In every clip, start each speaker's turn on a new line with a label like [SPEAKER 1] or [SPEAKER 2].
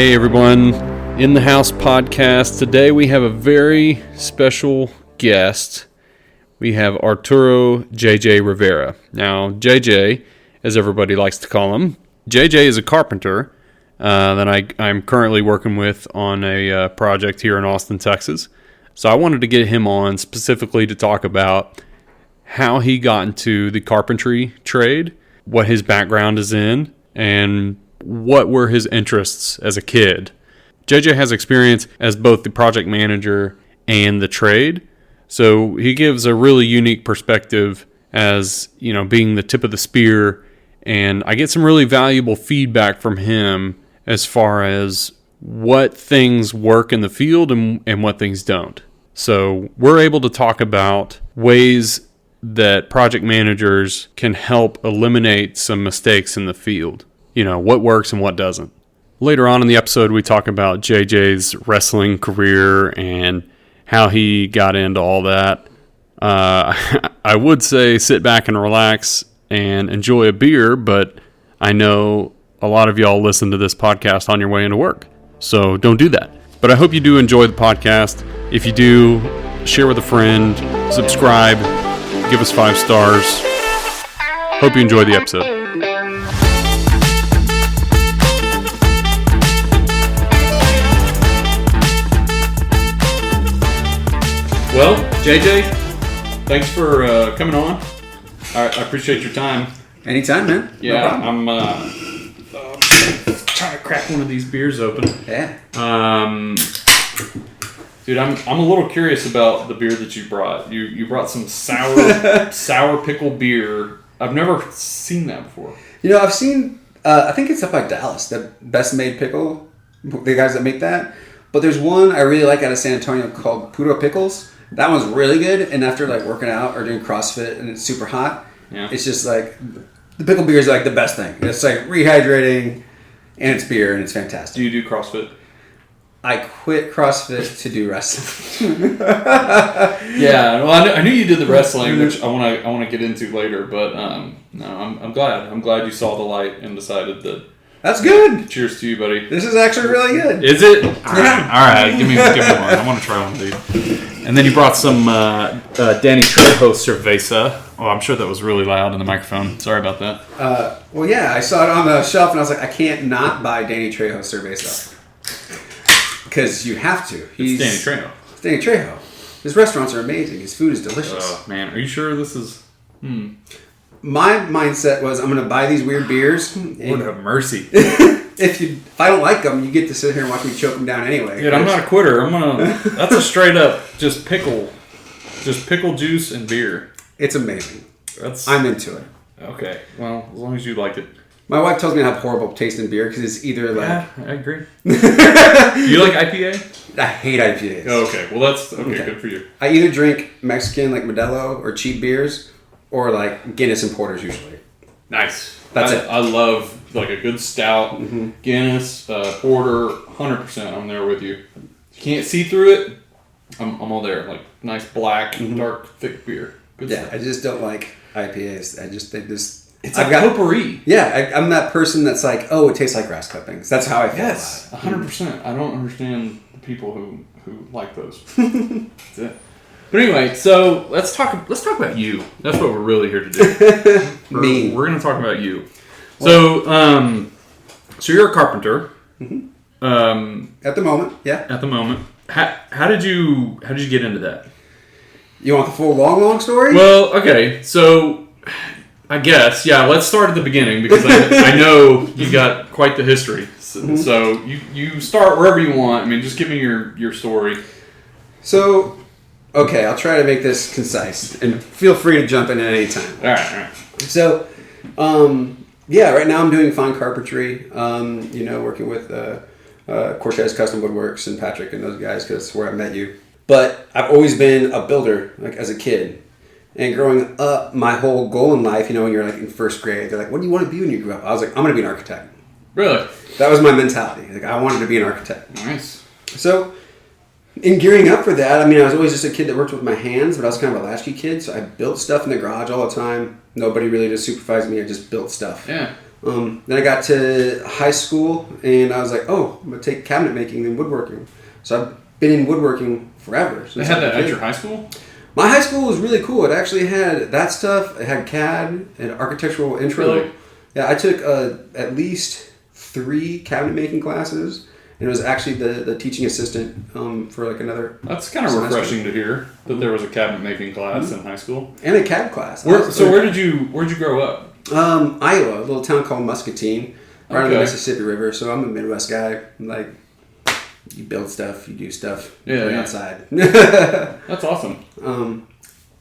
[SPEAKER 1] Hey everyone, In the House podcast. Today we have a very special guest. We have Arturo JJ Rivera. Now JJ, as everybody likes to call him, JJ is a carpenter that I'm currently working with on a project here in Austin, Texas. So I wanted to get him on specifically to talk about how he got into the carpentry trade, what his background is in, and what were his interests as a kid. JJ has experience as both the project manager and the trade, so he gives a really unique perspective as, you know, being the tip of the spear, and I get some really valuable feedback from him as far as what things work in the field and what things don't. So we're able to talk about ways that project managers can help eliminate some mistakes in the field. You know, what works and what doesn't. Later on in the episode, we talk about JJ's wrestling career and how he got into all that. I would say sit back and relax and enjoy a beer, but I know a lot of y'all listen to this podcast on your way into work, so don't do that. But I hope you do enjoy the podcast. If you do, share with a friend, subscribe, give us 5 stars. Hope you enjoy the episode. Well, JJ, thanks for coming on. I appreciate your time.
[SPEAKER 2] Anytime, man.
[SPEAKER 1] Yeah, no I'm trying to crack one of these beers open.
[SPEAKER 2] Yeah.
[SPEAKER 1] Dude, I'm a little curious about the beer that you brought. You brought some sour pickle beer. I've never seen that before.
[SPEAKER 2] You know, I've seen. I think it's up by Dallas, the Best Made Pickle, the guys that make that. But there's one I really like out of San Antonio called Puro Pickles. That one's really good, and after like working out or doing CrossFit and it's super hot, It's just like the pickle beer is like the best thing. It's like rehydrating, and it's beer, and it's fantastic.
[SPEAKER 1] Do you do CrossFit?
[SPEAKER 2] I quit CrossFit to do wrestling.
[SPEAKER 1] Yeah, well, I knew you did the wrestling, which I want to get into later. But no, I'm glad. I'm glad you saw the light and decided that.
[SPEAKER 2] That's good.
[SPEAKER 1] Cheers to you, buddy.
[SPEAKER 2] This is actually really good.
[SPEAKER 1] Is it? All right. Give me one. I want to try one, dude. And then you brought some Danny Trejo cerveza. Oh, I'm sure that was really loud in the microphone. Sorry about that.
[SPEAKER 2] Well, yeah, I saw it on the shelf, and I was like, I can't not buy Danny Trejo cerveza. Because you have to.
[SPEAKER 1] It's Danny Trejo.
[SPEAKER 2] It's Danny Trejo. His restaurants are amazing. His food is delicious.
[SPEAKER 1] Oh, man. Are you sure this is...
[SPEAKER 2] My mindset was, I'm going to buy these weird beers.
[SPEAKER 1] Lord have mercy.
[SPEAKER 2] If I don't like them, you get to sit here and watch me choke them down anyway.
[SPEAKER 1] Dude, I'm not a quitter. That's a straight up just pickle juice and beer.
[SPEAKER 2] It's amazing. I'm into it.
[SPEAKER 1] Okay. Well, as long as you like it.
[SPEAKER 2] My wife tells me I have horrible taste in beer because it's either like...
[SPEAKER 1] Yeah, I agree. Do you like IPA?
[SPEAKER 2] I hate IPAs.
[SPEAKER 1] Oh, okay. Well, that's okay. Good for you.
[SPEAKER 2] I either drink Mexican like Modelo or cheap beers, or like Guinness and porters usually.
[SPEAKER 1] Nice.
[SPEAKER 2] That's it.
[SPEAKER 1] I love like a good stout, Guinness, porter, 100%. I'm there with you. You can't see through it. I'm all there. Like nice black, dark, thick beer. Good stuff.
[SPEAKER 2] I just don't like IPAs. I just think this.
[SPEAKER 1] It's like potpourri.
[SPEAKER 2] Yeah, I'm that person that's like, oh, it tastes like grass clippings. That's how I feel.
[SPEAKER 1] Yes, 100%. I don't understand the people who like those. That's it. But anyway, so let's talk about you. That's what we're really here to do. We're going to talk about you. So, so you're a carpenter.
[SPEAKER 2] At the moment, yeah.
[SPEAKER 1] At the moment, how did you get into that?
[SPEAKER 2] You want the full long story?
[SPEAKER 1] Well, okay. So, I guess let's start at the beginning because I know you got quite the history. So you start wherever you want. I mean, just give me your story.
[SPEAKER 2] So. Okay, I'll try to make this concise, and feel free to jump in at any time.
[SPEAKER 1] All right.
[SPEAKER 2] So, right now I'm doing fine carpentry, working with Cortez Custom Woodworks and Patrick and those guys, because that's where I met you. But I've always been a builder, like as a kid. And growing up, my whole goal in life, when you're like in first grade, they're like, what do you want to be when you grow up? I was like, I'm going to be an architect.
[SPEAKER 1] Really?
[SPEAKER 2] That was my mentality. Like, I wanted to be an architect.
[SPEAKER 1] Nice.
[SPEAKER 2] So... in gearing up for that, I was always just a kid that worked with my hands, but I was kind of a latchkey kid, so I built stuff in the garage all the time. Nobody really just supervised me. I just built stuff.
[SPEAKER 1] Yeah.
[SPEAKER 2] Then I got to high school, and I was like, oh, I'm going to take cabinet making and woodworking. So I've been in woodworking forever.
[SPEAKER 1] They had that at your high school?
[SPEAKER 2] My high school was really cool. It actually had that stuff. It had CAD and architectural intro.
[SPEAKER 1] Really?
[SPEAKER 2] Yeah, I took at least 3 cabinet making classes, and it was actually the teaching assistant for like another.
[SPEAKER 1] That's kind of refreshing to hear that there was a cabinet making class in high school
[SPEAKER 2] and a CAD class.
[SPEAKER 1] Where did you grow up?
[SPEAKER 2] Iowa, a little town called Muscatine, right on the Mississippi River. So I'm a Midwest guy. Like, you build stuff, you do stuff, outside.
[SPEAKER 1] That's awesome.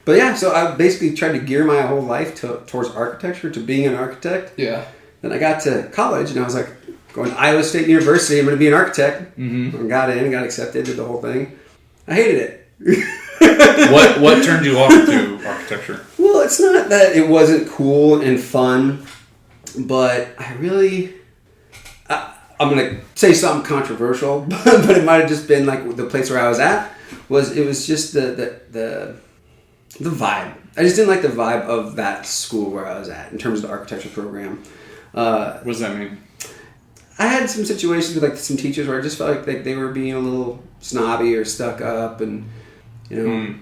[SPEAKER 2] But yeah, so I basically tried to gear my whole life towards architecture, to being an architect.
[SPEAKER 1] Yeah. Then
[SPEAKER 2] I got to college, and I was like, going to Iowa State University, I'm going to be an architect.
[SPEAKER 1] Mm-hmm.
[SPEAKER 2] I got in, got accepted, did the whole thing. I hated it.
[SPEAKER 1] What turned you off to architecture?
[SPEAKER 2] Well, it's not that it wasn't cool and fun, but I'm going to say something controversial, but it might have just been like the place where I was at. It was just the vibe. I just didn't like the vibe of that school where I was at in terms of the architecture program.
[SPEAKER 1] What does that mean?
[SPEAKER 2] I had some situations with like some teachers where I just felt like they were being a little snobby or stuck up, and a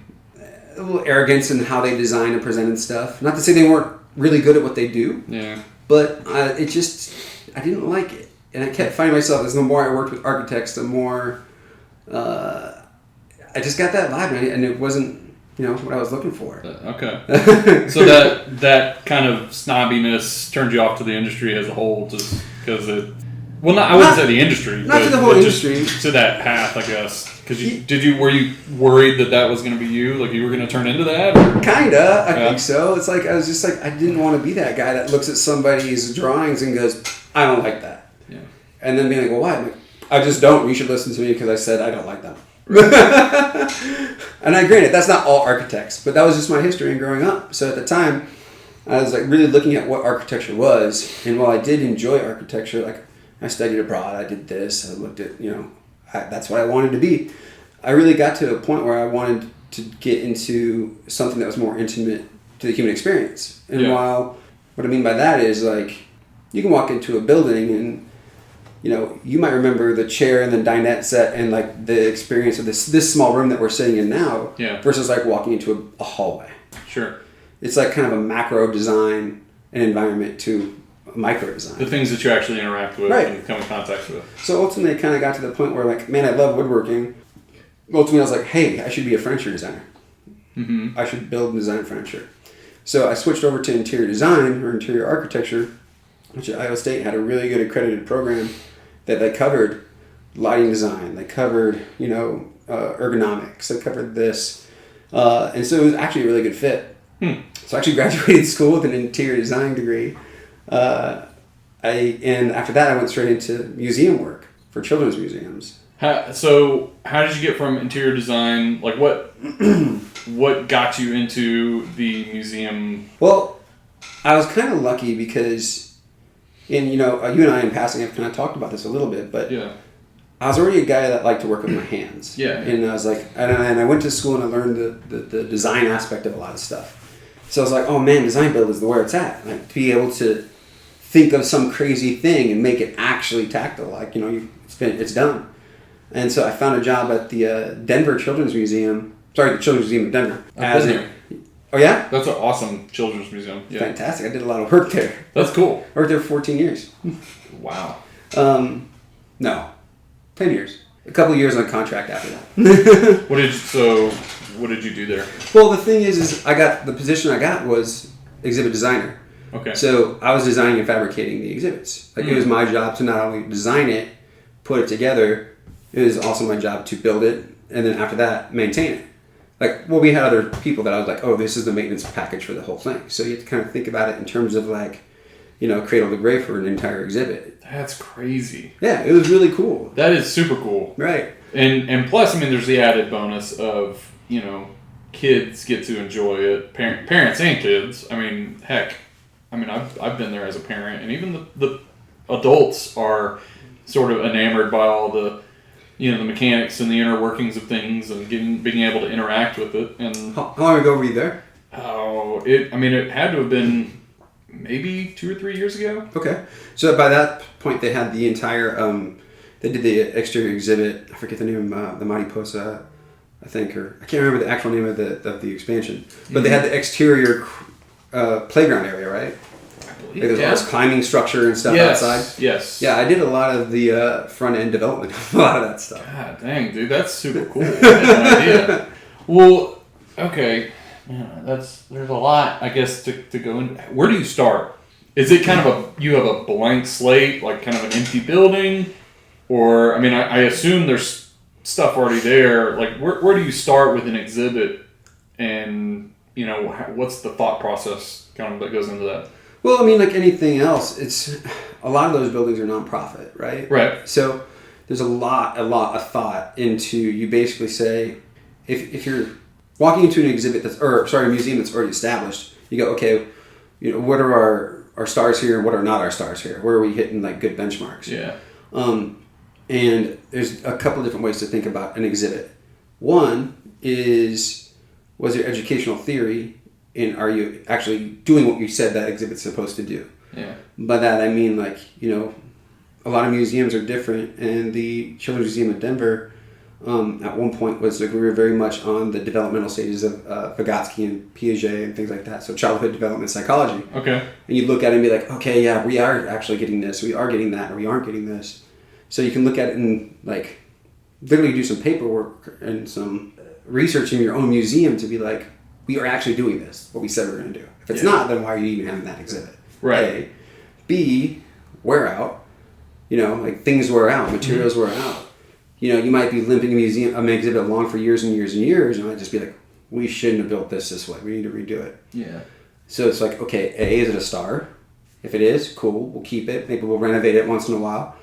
[SPEAKER 2] little arrogance in how they design and presented stuff. Not to say they weren't really good at what they do.
[SPEAKER 1] Yeah.
[SPEAKER 2] But I didn't like it, and I kept finding myself as the more I worked with architects, the more I just got that vibe, and it wasn't what I was looking for.
[SPEAKER 1] Okay. So that kind of snobbiness turned you off to the industry as a whole, just because it. Well, I wouldn't say the industry.
[SPEAKER 2] Not to the whole industry.
[SPEAKER 1] To that path, I guess. Because were you worried that was going to be you? Like you were going to turn into that? Or?
[SPEAKER 2] Kinda, I think so. It's like I was just like I didn't want to be that guy that looks at somebody's drawings and goes, I don't like that.
[SPEAKER 1] Yeah.
[SPEAKER 2] And then being like, well, why? I'm like, I just don't. You should listen to me because I said I don't like them. And granted, that's not all architects, but that was just my history in growing up. So at the time, I was like really looking at what architecture was, and while I did enjoy architecture, like I studied abroad, I did this, I looked at that's what I wanted to be. I really got to a point where I wanted to get into something that was more intimate to the human experience. And while what I mean by that is like you can walk into a building and you might remember the chair and the dinette set and like the experience of this small room that we're sitting in now versus like walking into a hallway.
[SPEAKER 1] Sure.
[SPEAKER 2] It's like kind of a macro design and environment to a micro design.
[SPEAKER 1] The things that you actually interact with and come in contact with.
[SPEAKER 2] So ultimately I kind of got to the point where like, man, I love woodworking. Ultimately I was like, hey, I should be a furniture designer.
[SPEAKER 1] Mm-hmm.
[SPEAKER 2] I should build and design furniture. So I switched over to interior design or interior architecture, which at Iowa State had a really good accredited program that they covered lighting design, they covered, ergonomics, they covered this. And so it was actually a really good fit. So I actually graduated school with an interior design degree. And after that I went straight into museum work for children's museums.
[SPEAKER 1] So how did you get from interior design, like what got you into the museum?
[SPEAKER 2] Well, I was kind of lucky because you and I in passing have kind of talked about this a little bit, but I was already a guy that liked to work with my hands.
[SPEAKER 1] Yeah.
[SPEAKER 2] And I was like, and I went to school and I learned the design aspect of a lot of stuff. So I was like, oh man, design build is where it's at. Like to be able to think of some crazy thing and make it actually tactile. Like, it's done. And so I found a job at the Denver Children's Museum. Sorry, the Children's Museum of Denver. Oh yeah?
[SPEAKER 1] That's an awesome children's museum. Yeah.
[SPEAKER 2] Fantastic. I did a lot of work there.
[SPEAKER 1] That's cool.
[SPEAKER 2] I worked there for 14 years.
[SPEAKER 1] Wow.
[SPEAKER 2] No. 10 years. A couple of years on contract after that.
[SPEAKER 1] What did you do there?
[SPEAKER 2] Well, the thing is the position I got was exhibit designer.
[SPEAKER 1] Okay.
[SPEAKER 2] So I was designing and fabricating the exhibits. Like it was my job to not only design it, put it together, it was also my job to build it, and then after that, maintain it. We had other people that I was like, oh, this is the maintenance package for the whole thing. So you have to kind of think about it in terms of cradle to grave for an entire exhibit.
[SPEAKER 1] That's crazy.
[SPEAKER 2] Yeah, it was really cool.
[SPEAKER 1] That is super cool.
[SPEAKER 2] Right.
[SPEAKER 1] And plus, there's the added bonus of, kids get to enjoy it. Parents and kids. Heck, I've been there as a parent, and even the adults are sort of enamored by all the the mechanics and the inner workings of things and being able to interact with it. And
[SPEAKER 2] how long ago were you there?
[SPEAKER 1] it had to have been maybe 2 or 3 years ago.
[SPEAKER 2] Okay. So by that point, they had the entire, they did the exterior exhibit. I forget the name, the Mariposa, I think, or I can't remember the actual name of the expansion. But they had the exterior playground area, right? Like there's all this climbing structure and stuff outside.
[SPEAKER 1] Yes.
[SPEAKER 2] Yeah, I did a lot of the front end development of a lot of that stuff.
[SPEAKER 1] God dang, dude, that's super cool. I had no idea. Well, okay. Yeah, there's a lot, I guess, to go in. Where do you start? Is it kind of you have a blank slate, like kind of an empty building? Or, I mean, I assume there's stuff already there. Like, where do you start with an exhibit? And, you know, what's the thought process kind of that goes into that?
[SPEAKER 2] Well, I mean, like anything else, it's a lot of those buildings are nonprofit, right?
[SPEAKER 1] Right.
[SPEAKER 2] So there's a lot of thought into, you basically say, if you're walking into an exhibit a museum that's already established, you go, okay, you know, what are our stars here and what are not our stars here? Where are we hitting like good benchmarks?
[SPEAKER 1] Yeah.
[SPEAKER 2] And there's a couple of different ways to think about an exhibit. One is, was there educational theory? And are you actually doing what you said that exhibit's supposed to do?
[SPEAKER 1] Yeah.
[SPEAKER 2] By that I mean, like, you know, a lot of museums are different, and the Children's Museum of Denver at one point was like, we were very much on the developmental stages of Vygotsky and Piaget and things like that. So childhood development psychology. Okay. And you look at it and be like, okay, yeah, we are actually getting this, we are getting that, or we aren't getting this. So you can look at it and like literally do some paperwork and some research in your own museum to be like, we are actually doing this, what we said we were going to do. If it's not, then why are you even having that exhibit?
[SPEAKER 1] Right.
[SPEAKER 2] A. B, wear out. You know, like things wear out, materials wear out. You know, you might be limping an exhibit along for years and years and years, and it might just be like, we shouldn't have built this way. We need to redo it.
[SPEAKER 1] Yeah.
[SPEAKER 2] So it's like, okay, A, is it a star? If it is, cool, we'll keep it. Maybe we'll renovate it once in a while.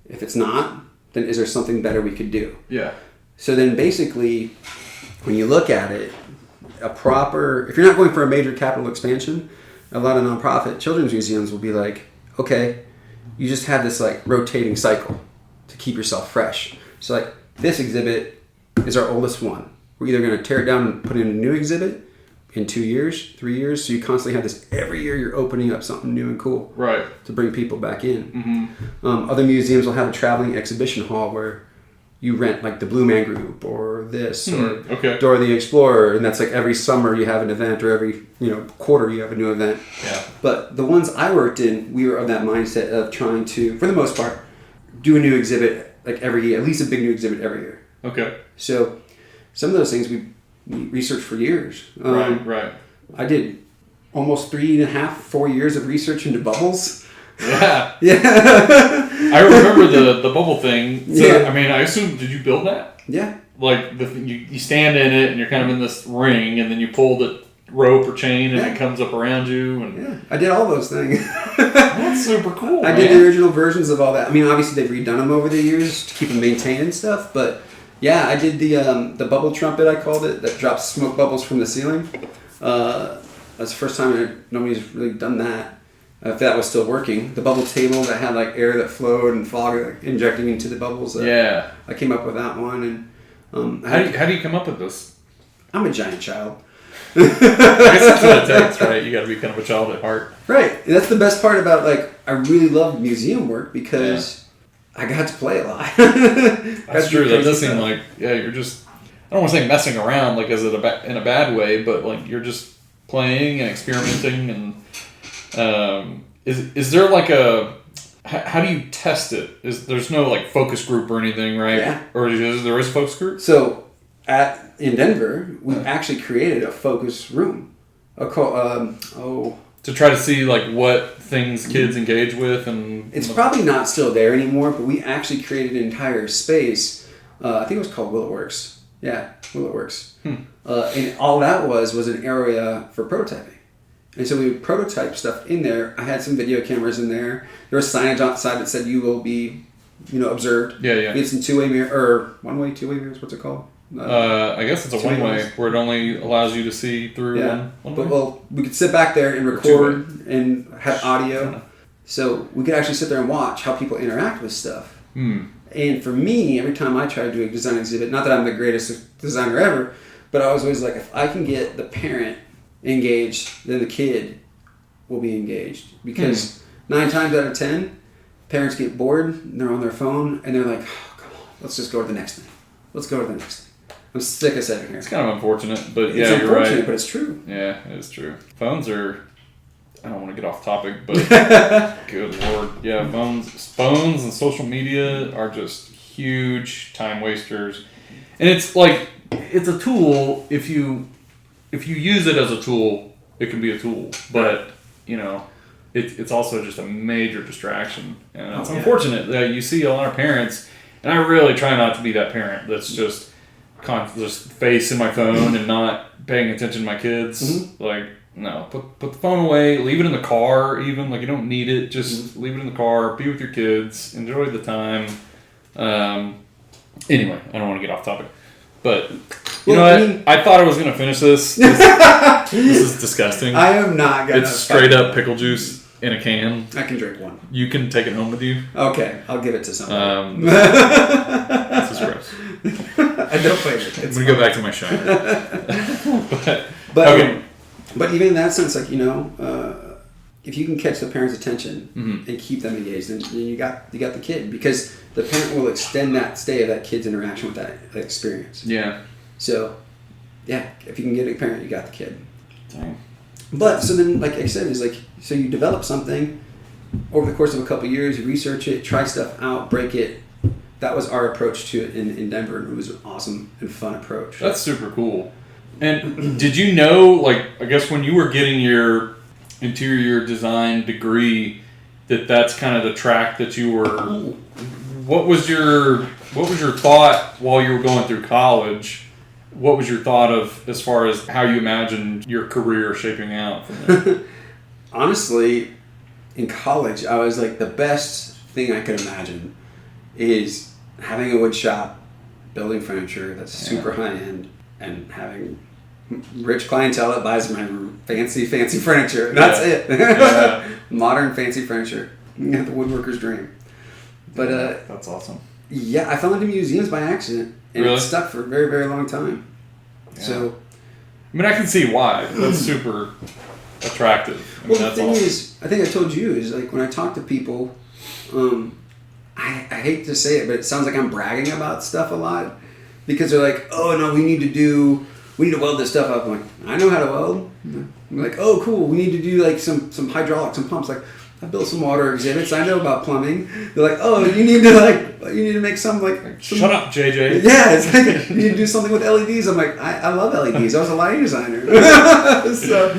[SPEAKER 2] If it's not, then is there something better we could do?
[SPEAKER 1] Yeah.
[SPEAKER 2] So then basically, when you look at it, if you're not going for a major capital expansion, a lot of nonprofit children's museums will be like, okay, you just have this like rotating cycle to keep yourself fresh. So like this exhibit is our oldest one. We're either going to tear it down and put in a new exhibit in 2 years, 3 years. So you constantly have this, every year you're opening up something new and cool.
[SPEAKER 1] Right.
[SPEAKER 2] To bring people back in. Other museums will have a traveling exhibition hall where you rent like the Blue Man Group or this or Dora the Explorer, and that's like every summer you have an event, or every quarter you have a new event.
[SPEAKER 1] Yeah.
[SPEAKER 2] But the ones I worked in, we were of that mindset of trying to, for the most part, do a new exhibit like every year, at least a big new exhibit every year.
[SPEAKER 1] Okay.
[SPEAKER 2] So some of those things we researched for years.
[SPEAKER 1] Right.
[SPEAKER 2] I did almost 3.5-4 years of research into bubbles.
[SPEAKER 1] Yeah.
[SPEAKER 2] Yeah.
[SPEAKER 1] I remember the bubble thing. So,
[SPEAKER 2] yeah.
[SPEAKER 1] I mean, I assume, did you build that?
[SPEAKER 2] Yeah.
[SPEAKER 1] Like, you stand in it, and you're kind of in this ring, and then you pull the rope or chain, and it comes up around you. And
[SPEAKER 2] yeah, I did all those things.
[SPEAKER 1] That's super cool,
[SPEAKER 2] I did the original versions of all that. I mean, obviously, they've redone them over the years to keep them maintained and stuff, but yeah, I did the bubble trumpet, I called it, that drops smoke bubbles from the ceiling. That's the first time nobody's really done that. If that was still working. The bubble table that had like air that flowed and fog like, injecting into the bubbles.
[SPEAKER 1] Yeah.
[SPEAKER 2] I came up with that one. And
[SPEAKER 1] how do you come up with this?
[SPEAKER 2] I'm a giant child.
[SPEAKER 1] I guess that's what it takes, right? You got to be kind of a child at heart.
[SPEAKER 2] Right. And that's the best part about, like, I really love museum work because I got to play a lot.
[SPEAKER 1] That's true. That does seem like, you're just, I don't want to say messing around, like, in a bad way, but, like, you're just playing and experimenting. And is there, like, how do you test it? There's no, like, focus group or anything, right?
[SPEAKER 2] Yeah.
[SPEAKER 1] Or there is a focus group?
[SPEAKER 2] So, in Denver, we actually created a focus room.
[SPEAKER 1] To try to see like what things kids engage with, and
[SPEAKER 2] it's probably not still there anymore. But we actually created an entire space. I think it was called Willowworks. Yeah, Willowworks. And all that was an area for prototyping. And so we would prototype stuff in there. I had some video cameras in there. There was signage outside that said you will be, observed.
[SPEAKER 1] Yeah.
[SPEAKER 2] We had some two-way mirror or one-way, two-way mirrors. What's it called?
[SPEAKER 1] I guess it's a one-way where it only allows you to see through one way.
[SPEAKER 2] Well, we could sit back there and record and have audio. So we could actually sit there and watch how people interact with stuff. And for me, every time I try to do a design exhibit, not that I'm the greatest designer ever, but I was always like, if I can get the parent engaged, then the kid will be engaged because 9 times out of 10, parents get bored, and they're on their phone, and they're like, oh, come on, let's just go to the next thing. Let's go to the next thing. I'm sick of sitting here.
[SPEAKER 1] It's kind of unfortunate, but
[SPEAKER 2] It's
[SPEAKER 1] yeah, you're right.
[SPEAKER 2] unfortunate, but it's true.
[SPEAKER 1] Yeah, it is true. Phones are, I don't want to get off topic, but good Lord. Yeah, phones and social media are just huge time wasters. And it's like, it's a tool. If you use it as a tool, it can be a tool. But, you know, it's also just a major distraction. And it's unfortunate that you see a lot of parents, and I really try not to be that parent that's just face in my phone and not paying attention to my kids. Mm-hmm. Like, no, put the phone away, leave it in the car even. Like, you don't need it. Just leave it in the car, be with your kids, enjoy the time. Anyway, I don't want to get off topic. But, you know what? I thought I was going to finish this. This is disgusting.
[SPEAKER 2] I am not going to.
[SPEAKER 1] It's straight up pickle juice in a can.
[SPEAKER 2] I can drink one.
[SPEAKER 1] You can take it home with you.
[SPEAKER 2] Okay, I'll give it to someone.
[SPEAKER 1] This is gross.
[SPEAKER 2] I don't play it.
[SPEAKER 1] I'm going to go back to my shine.
[SPEAKER 2] But
[SPEAKER 1] okay.
[SPEAKER 2] But even in that sense, like, you know, if you can catch the parent's attention and keep them engaged, then you got the kid, because the parent will extend that stay of that kid's interaction with that experience.
[SPEAKER 1] Yeah.
[SPEAKER 2] So, yeah, if you can get a parent, you got the kid.
[SPEAKER 1] Dang.
[SPEAKER 2] But so then, like I said, is like, so you develop something over the course of a couple of years, you research it, try stuff out, break it. That was our approach to it in Denver. It was an awesome and fun approach.
[SPEAKER 1] That's super cool. And did you know, like, I guess when you were getting your interior design degree, that's kind of the track that you were. What was your thought while you were going through college? What was your thought of as far as how you imagined your career shaping out from there?
[SPEAKER 2] Honestly, in college, I was like, the best thing I could imagine is having a wood shop, building furniture that's super high end, and having rich clientele that buys my fancy furniture. That's it. Yeah. Modern fancy furniture. The woodworker's dream. But
[SPEAKER 1] that's awesome.
[SPEAKER 2] Yeah, I fell into museums by accident, and
[SPEAKER 1] really?
[SPEAKER 2] It stuck for a very, very long time. Yeah. So,
[SPEAKER 1] I mean, I can see why. That's super attractive. I mean,
[SPEAKER 2] well, the thing is, I think I told you, is like when I talk to people, I hate to say it, but it sounds like I'm bragging about stuff a lot, because they're like, oh no, we need to weld this stuff up. I'm like, I know how to weld. I'm like, oh cool, we need to do like some hydraulics, some pumps. Like, I built some water exhibits. I know about plumbing. They're like, oh, you need to make some
[SPEAKER 1] shut up, JJ.
[SPEAKER 2] Yeah, it's like, you need to do something with LEDs. I'm like, I love LEDs. I was a lighting designer. So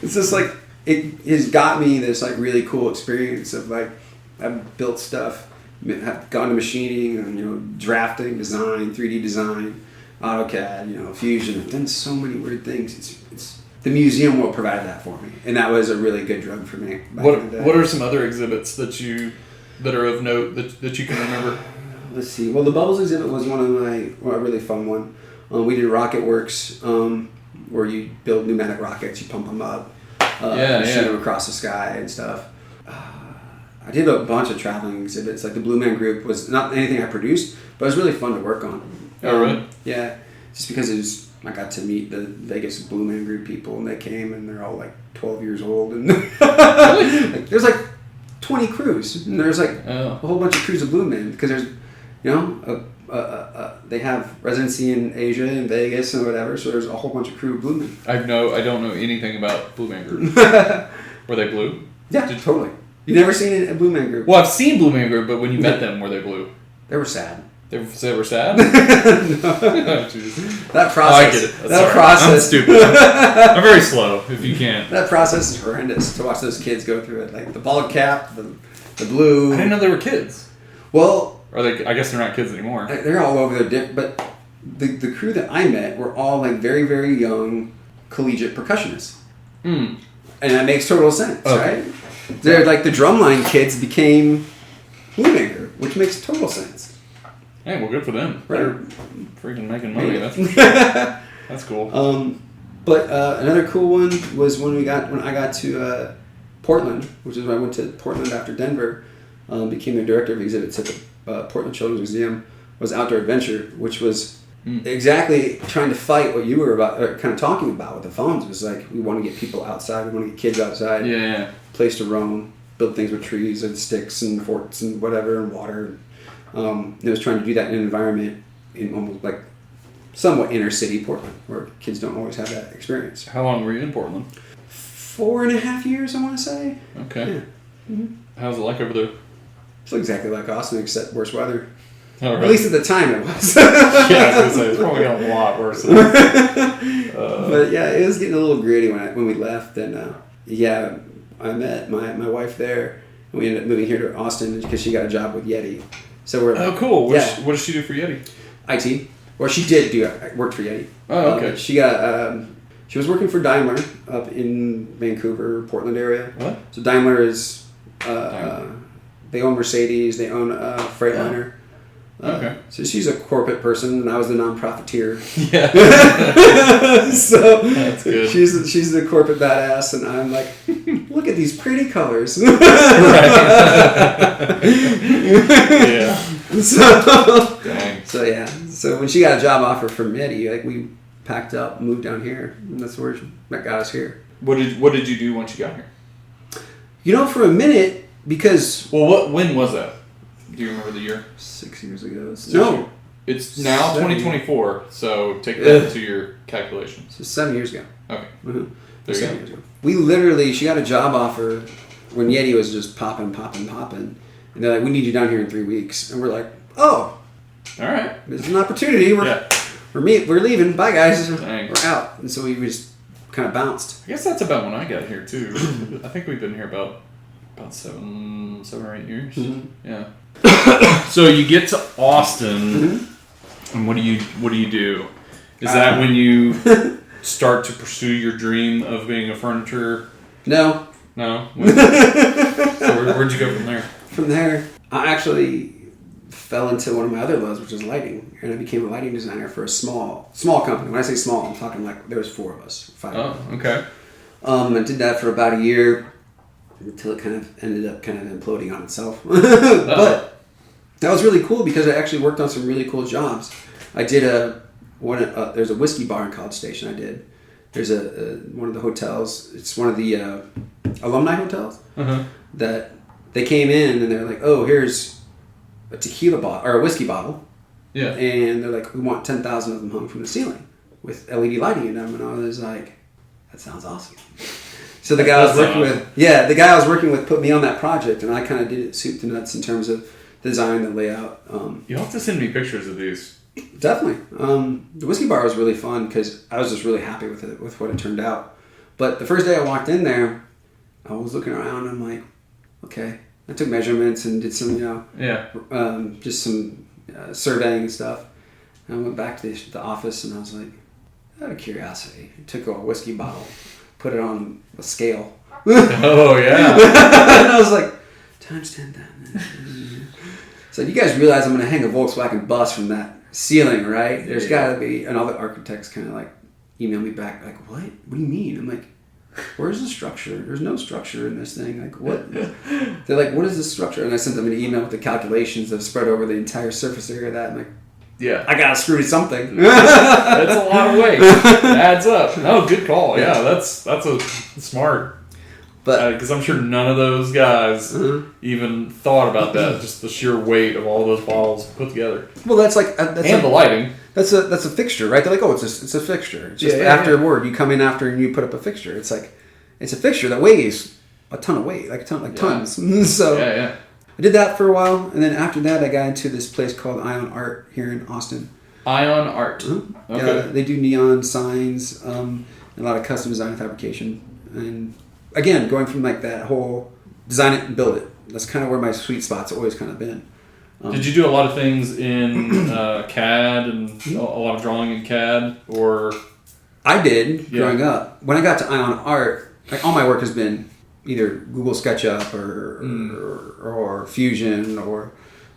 [SPEAKER 2] it's just like, it has got me this like really cool experience of like, I've built stuff, have gone to machining and, you know, drafting, design, 3D design, AutoCAD, you know, Fusion. I've done so many weird things. It's the museum will provide that for me, and that was a really good drug for me.
[SPEAKER 1] What are some other exhibits that are of note that you can remember?
[SPEAKER 2] Let's see. Well, the Bubbles exhibit was a really fun one. We did Rocket Works, where you build pneumatic rockets, you pump them up, shoot them across the sky and stuff. I did a bunch of traveling exhibits. Like the Blue Man Group was not anything I produced, but it was really fun to work on.
[SPEAKER 1] Oh, really?
[SPEAKER 2] Yeah, just because I got to meet the Vegas Blue Man Group people, and they came, and they're all like 12 years old, and like, there's like 20 crews, and there's like a whole bunch of crews of Blue Men, because there's, you know, they have residency in Asia and Vegas and whatever, so there's a whole bunch of crew of Blue Men.
[SPEAKER 1] I don't know anything about Blue Man Group. Were they blue?
[SPEAKER 2] Yeah, totally. You never seen a Blue Man Group?
[SPEAKER 1] Well, I've seen Blue Man Group, but when you met them, were they blue?
[SPEAKER 2] They were sad.
[SPEAKER 1] They were sad?
[SPEAKER 2] No.
[SPEAKER 1] Oh,
[SPEAKER 2] That process.
[SPEAKER 1] I get it.
[SPEAKER 2] Process.
[SPEAKER 1] I'm stupid. I'm very slow, if you can't.
[SPEAKER 2] That process is horrendous to watch those kids go through it. Like the bald cap, the blue.
[SPEAKER 1] I didn't know they were kids.
[SPEAKER 2] Well,
[SPEAKER 1] I guess they're not kids anymore.
[SPEAKER 2] They're all over their dip, but the crew that I met were all like very, very young collegiate percussionists. And that makes total sense, right? They're like the drumline kids became Blue Man Group, which makes total sense.
[SPEAKER 1] Hey, well, good for them.
[SPEAKER 2] Right.
[SPEAKER 1] They're freaking making money. That's cool.
[SPEAKER 2] But another cool one was when I got to Portland, which is when I went to Portland after Denver, became the director of exhibits at the Portland Children's Museum, was Outdoor Adventure, which was exactly trying to fight what you were about, or kind of talking about with the phones. It was like, we want to get people outside. We want to get kids outside.
[SPEAKER 1] Yeah.
[SPEAKER 2] Place to roam. Build things with trees and sticks and forts and whatever and water. It was trying to do that in an environment in almost like somewhat inner city Portland, where kids don't always have that experience.
[SPEAKER 1] How long were you in Portland?
[SPEAKER 2] 4.5 years, I want to say.
[SPEAKER 1] Okay.
[SPEAKER 2] Yeah. Mm-hmm.
[SPEAKER 1] How's it like over there?
[SPEAKER 2] It's exactly like Austin, except worse weather.
[SPEAKER 1] Oh, right.
[SPEAKER 2] At least at the time it was.
[SPEAKER 1] Yeah, I was going to say, it's probably a lot worse.
[SPEAKER 2] But yeah, it was getting a little gritty when we left. And yeah, I met my wife there. And we ended up moving here to Austin because she got a job with Yeti. So we're
[SPEAKER 1] oh, cool. What does she do for Yeti?
[SPEAKER 2] IT. Well, she did worked for Yeti.
[SPEAKER 1] Oh, okay.
[SPEAKER 2] She got she was working for Daimler up in Vancouver, Portland area.
[SPEAKER 1] What?
[SPEAKER 2] So Daimler is they own Mercedes. They own Freightliner.
[SPEAKER 1] Okay.
[SPEAKER 2] So she's a corporate person, and I was the non-profiteer.
[SPEAKER 1] Yeah.
[SPEAKER 2] So
[SPEAKER 1] that's good.
[SPEAKER 2] She's the corporate badass, and I'm like, look at these pretty colors.
[SPEAKER 1] Yeah.
[SPEAKER 2] So yeah. So when she got a job offer from Medi, like we packed up, moved down here, and that's where that got us here.
[SPEAKER 1] What did you do once you got here?
[SPEAKER 2] You know, for a minute, because
[SPEAKER 1] when was that? Do you remember the year?
[SPEAKER 2] 6 years ago.
[SPEAKER 1] No. It's now 2024, so take that into your calculations.
[SPEAKER 2] So 7 years ago.
[SPEAKER 1] Okay.
[SPEAKER 2] Mm-hmm.
[SPEAKER 1] There you
[SPEAKER 2] 7 years ago. We literally, she got a job offer when Yeti was just popping. And they're like, we need you down here in 3 weeks. And we're like, oh.
[SPEAKER 1] All right.
[SPEAKER 2] There's an opportunity. We're leaving. Bye, guys.
[SPEAKER 1] Dang.
[SPEAKER 2] We're out. And so we just kind of bounced.
[SPEAKER 1] I guess that's about when I got here, too. I think we've been here about 7 or 8 years.
[SPEAKER 2] Mm-hmm.
[SPEAKER 1] Yeah. So you get to Austin, and what do you do? Is that when you start to pursue your dream of being a furniture?
[SPEAKER 2] No.
[SPEAKER 1] So where'd you go from there?
[SPEAKER 2] From there, I actually fell into one of my other loves, which is lighting, and I became a lighting designer for a small company. When I say small, I'm talking like there was 4 of us, 5.
[SPEAKER 1] Oh, okay.
[SPEAKER 2] I did that for about a year until it kind of ended up kind of imploding on itself. But that was really cool because I actually worked on some really cool jobs. I did there's a whiskey bar in College Station. I did. There's one of the hotels. It's one of the alumni hotels that they came in and they're like, oh, here's a tequila bottle or a whiskey bottle.
[SPEAKER 1] Yeah.
[SPEAKER 2] And they're like, we want 10,000 of them hung from the ceiling with LED lighting in them. And I was like, that sounds awesome. So the guy I was working with put me on that project, and I kind of did it soup to nuts in terms of design, the layout.
[SPEAKER 1] You'll have to send me pictures of these.
[SPEAKER 2] Definitely. The whiskey bar was really fun because I was just really happy with what it turned out. But the first day I walked in there, I was looking around and I'm like, okay. I took measurements and did some, just some surveying and stuff. And I went back to the office and I was like, out of curiosity, I took a whiskey bottle, put it on a scale.
[SPEAKER 1] Oh, yeah.
[SPEAKER 2] And I was like, times 10,000. So you guys realize I'm going to hang a Volkswagen bus from that ceiling, right? There's got to be, and all the architects kind of like email me back like, what? What do you mean? I'm like, where's the structure? There's no structure in this thing. Like, what? They're like, what is this structure? And I sent them an email with the calculations that spread over the entire surface area of that. I'm like,
[SPEAKER 1] yeah,
[SPEAKER 2] I gotta screw something.
[SPEAKER 1] That's a lot of weight. It adds up. No, good call. Yeah, that's a smart. But because I'm sure none of those guys even thought about that. Just the sheer weight of all those bottles put together.
[SPEAKER 2] Well, that's like
[SPEAKER 1] the lighting.
[SPEAKER 2] That's a fixture, right? They're like, oh, it's a fixture. It's just after a word, you come in after and you put up a fixture. It's like it's a fixture that weighs a ton of weight, tons. So I did that for a while, and then after that, I got into this place called Ion Art here in Austin.
[SPEAKER 1] Ion Art. Okay.
[SPEAKER 2] They do neon signs, and a lot of custom design and fabrication, and again, going from like that whole design it and build it. That's kind of where my sweet spot's always kind of been.
[SPEAKER 1] Did you do a lot of things in CAD and a lot of drawing in CAD, or?
[SPEAKER 2] I did growing up. When I got to Ion Art, like all my work has been either Google SketchUp or Fusion or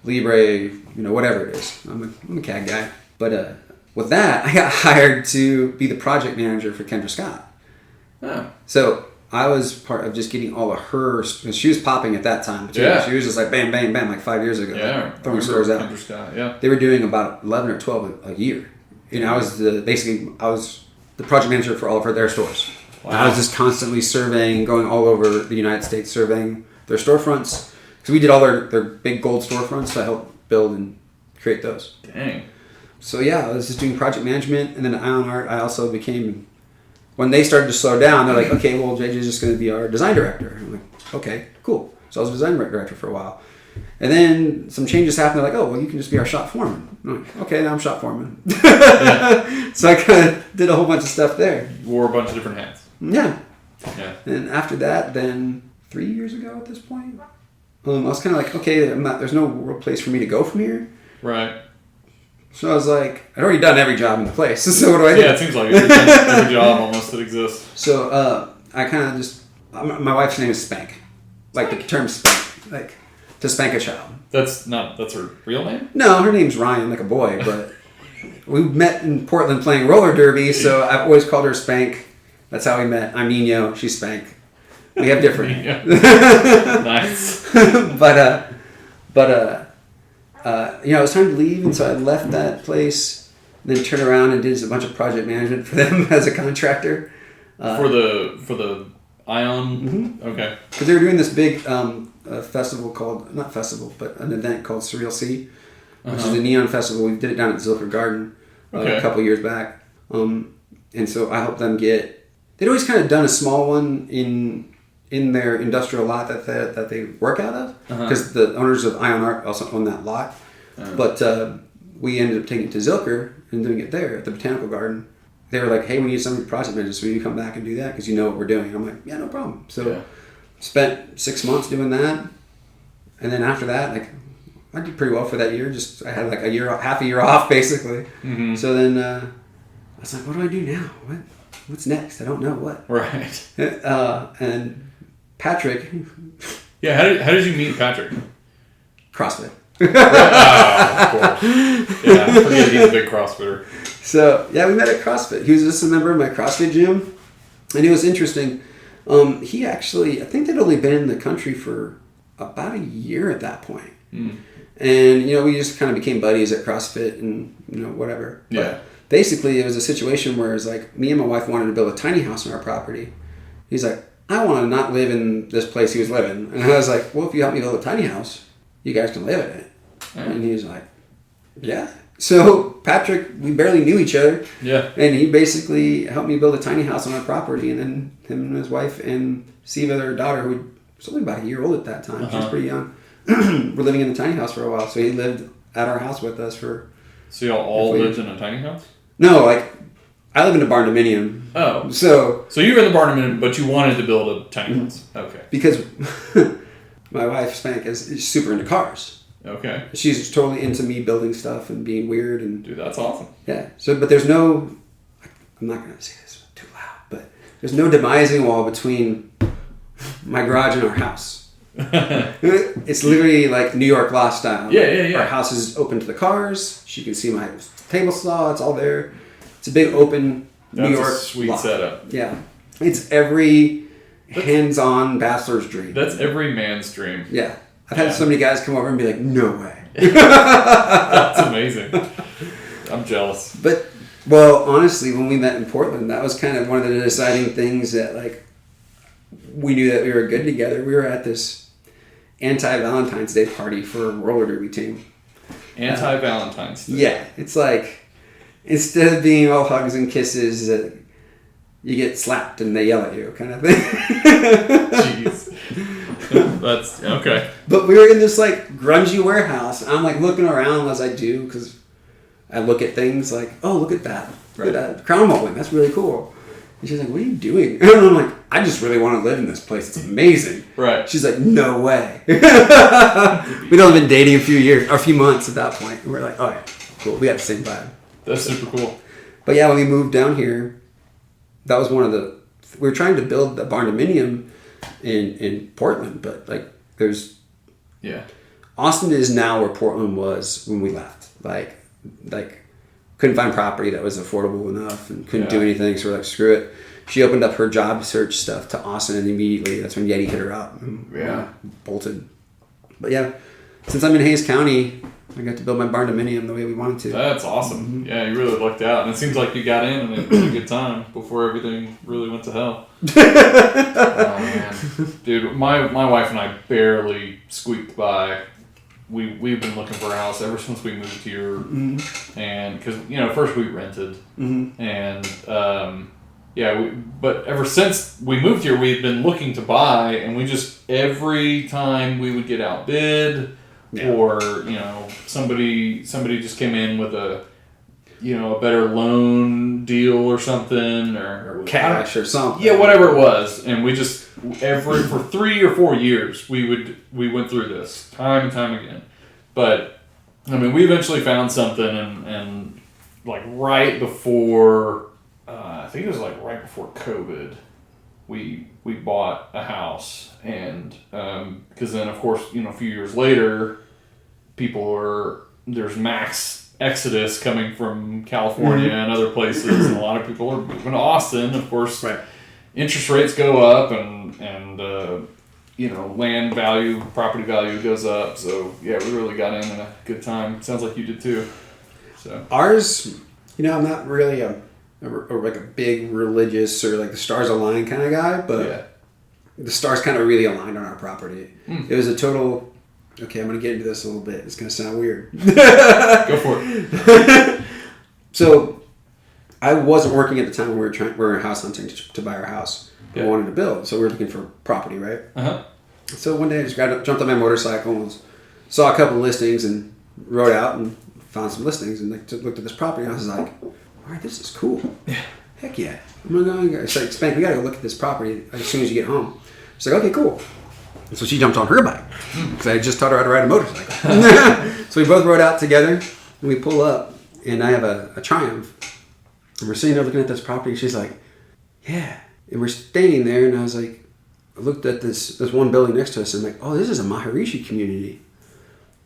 [SPEAKER 2] Libre, whatever it is. I'm a CAD guy. But with that, I got hired to be the project manager for Kendra Scott.
[SPEAKER 1] Oh.
[SPEAKER 2] So I was part of just getting all of her. She was popping at that time too. Yeah. She was just like bam, bam, bam, like 5 years ago.
[SPEAKER 1] Yeah,
[SPEAKER 2] throwing stores out.
[SPEAKER 1] Scott, yeah.
[SPEAKER 2] They were doing about 11 or 12 a year. and I was the project manager for all of their stores. Wow. And I was just constantly surveying, going all over the United States, surveying their storefronts. Because we did all their big gold storefronts, so I helped build and create those.
[SPEAKER 1] Dang.
[SPEAKER 2] So yeah, I was just doing project management, and then at Ion Art, I also became, when they started to slow down, they're like, okay, well, JJ's just going to be our design director. I'm like, okay, cool. So I was a design director for a while. And then some changes happened. They're like, oh, well, you can just be our shop foreman. I'm like, okay, now I'm shop foreman. Yeah. So I kind of did a whole bunch of stuff there.
[SPEAKER 1] Wore a bunch of different hats.
[SPEAKER 2] Yeah.
[SPEAKER 1] Yeah.
[SPEAKER 2] And after that, then 3 years ago at this point, I was kind of like, okay, there's no real place for me to go from here.
[SPEAKER 1] Right.
[SPEAKER 2] So I was like, I'd already done every job in the place. So what do I do?
[SPEAKER 1] Yeah, it seems like you've done every job almost that exists.
[SPEAKER 2] So I kind of just, my wife's name is Spank. Like the term spank. Like to spank a child.
[SPEAKER 1] That's her real name?
[SPEAKER 2] No, her name's Ryan, like a boy, but we met in Portland playing roller derby, so I've always called her Spank. That's how we met. I'm Nino, she's Spank. We have different.
[SPEAKER 1] Nice.
[SPEAKER 2] But it was time to leave, and so I left that place, and then turned around and did a bunch of project management for them as a contractor.
[SPEAKER 1] For the Ion?
[SPEAKER 2] Mm-hmm.
[SPEAKER 1] Okay.
[SPEAKER 2] Because they were doing this big festival called, not festival, but an event called Surreal Sea, which is a neon festival. We did it down at Zilker Garden a couple years back. And so I helped them get, they'd always kind of done a small one in their industrial lot that they work out of, because the owners of Ion Art also own that lot. But we ended up taking it to Zilker and doing it there at the Botanical Garden. They were like, hey, we need somebody project manager, so will you come back and do that? Because you know what we're doing. I'm like, yeah, no problem. So spent 6 months doing that. And then after that, like, I did pretty well for that year. Just, I had like half a year off, basically. Mm-hmm. So then I was like, what do I do now? What's next? I don't know what.
[SPEAKER 1] Right.
[SPEAKER 2] And Patrick.
[SPEAKER 1] Yeah, how did you meet Patrick?
[SPEAKER 2] CrossFit.
[SPEAKER 1] Of course. Yeah, I forget he's a big CrossFitter.
[SPEAKER 2] So, yeah, we met at CrossFit. He was just a member of my CrossFit gym. And it was interesting. He actually, I think they'd only been in the country for about a year at that point. Mm. And, we just kind of became buddies at CrossFit and, whatever.
[SPEAKER 1] Yeah.
[SPEAKER 2] But basically, it was a situation where it was like, me and my wife wanted to build a tiny house on our property. He's like, I want to not live in this place he was living. And I was like, well, if you help me build a tiny house, you guys can live in it. Mm. And he was like, yeah. So Patrick, we barely knew each other. Yeah. And he basically helped me build a tiny house on our property. And then him and his wife and Siva, their daughter, who was only about a year old at that time. She was pretty young. We're living in the tiny house for a while. So he lived at our house with us for...
[SPEAKER 1] So y'all all lived in a tiny house?
[SPEAKER 2] No, I live in a barn dominium.
[SPEAKER 1] Oh.
[SPEAKER 2] So
[SPEAKER 1] you were in the barn dominium, but you wanted to build a tiny house. Okay.
[SPEAKER 2] Because my wife, Spank, is super into cars.
[SPEAKER 1] Okay.
[SPEAKER 2] She's totally into me building stuff and being weird. And
[SPEAKER 1] dude, that's awesome.
[SPEAKER 2] Yeah. So, but there's no... I'm not going to say this too loud, but there's no demising wall between my garage and our house. It's literally like New York Law style.
[SPEAKER 1] Yeah.
[SPEAKER 2] Our house is open to the cars. She can see my table saw. It's all there. It's a big open New York
[SPEAKER 1] sweet
[SPEAKER 2] lot.
[SPEAKER 1] Setup.
[SPEAKER 2] Yeah. It's every hands-on bachelor's dream.
[SPEAKER 1] That's every man's dream.
[SPEAKER 2] Yeah. I've had so many guys come over and be like, no way.
[SPEAKER 1] That's amazing. I'm jealous.
[SPEAKER 2] But, well, honestly, when we met in Portland, that was kind of one of the deciding things that, like, we knew that we were good together. We were at this anti-Valentine's Day party for a roller derby team.
[SPEAKER 1] Anti-Valentine's Day?
[SPEAKER 2] Yeah. It's like, instead of being all hugs and kisses, you get slapped and they yell at you kind of thing.
[SPEAKER 1] Jeez. That's okay.
[SPEAKER 2] But we were in this like grungy warehouse. I'm like looking around as I do because I look at things like, oh, look at that. Look at that crown molding. That's really cool. And she's like, what are you doing? And I'm like, I just really want to live in this place. It's amazing.
[SPEAKER 1] Right.
[SPEAKER 2] She's like, no way. We'd only been dating a few months at that point. And we're like, oh yeah, cool. We got the same vibe.
[SPEAKER 1] That's super cool.
[SPEAKER 2] But yeah, when we moved down here, that was one of the... We were trying to build the barn dominium in Portland, but like there's...
[SPEAKER 1] Yeah.
[SPEAKER 2] Austin is now where Portland was when we left. Like couldn't find property that was affordable enough and couldn't do anything, so we're like, screw it. She opened up her job search stuff to Austin, and immediately that's when Yeti hit her up and bolted. But yeah, since I'm in Hayes County, I got to build my barn dominium the way we wanted to.
[SPEAKER 1] That's awesome. Mm-hmm. Yeah, you really lucked out. And it seems like you got in and it was a good time before everything really went to hell. Oh, man. Dude, my wife and I barely squeaked by. We've been looking for a house ever since we moved here. Mm-hmm. And because, first we rented. Mm-hmm. And, but ever since we moved here, we've been looking to buy, and we just, every time we would get outbid, or, somebody just came in with a better loan deal or something, or
[SPEAKER 2] cash or something.
[SPEAKER 1] Yeah, whatever it was. And we just, for 3 or 4 years, we went through this time and time again. But, we eventually found something, and like right before, I think it was like right before COVID, we bought a house, and because then of course a few years later, there's max exodus coming from California and other places, and a lot of people are moving to Austin. Of course, right. Interest rates go up, and land value, property value goes up. So yeah, we really got in a good time. Sounds like you did too. So
[SPEAKER 2] ours, I'm not really like a big religious or like the stars align kind of guy, but the stars kind of really aligned on our property. It was a total. Okay, I'm gonna get into this a little bit. It's gonna sound weird.
[SPEAKER 1] Go for it.
[SPEAKER 2] So, I wasn't working at the time when we were house hunting to buy our house. We wanted to build, so we were looking for property, right? So one day I just jumped on my motorcycle and saw a couple of listings and rode out and found some listings and looked at this property and I was like, all right, this is cool. Yeah. Heck yeah. I'm gonna go. It's like, Spank, we gotta go look at this property as soon as you get home. She's like, okay, cool. And so she jumped on her bike because I just taught her how to ride a motorcycle. So we both rode out together and we pull up and I have a Triumph and we're sitting there looking at this property and she's like, yeah. And we're standing there and I was like, I looked at this one building next to us and I'm like, oh, this is a Maharishi community.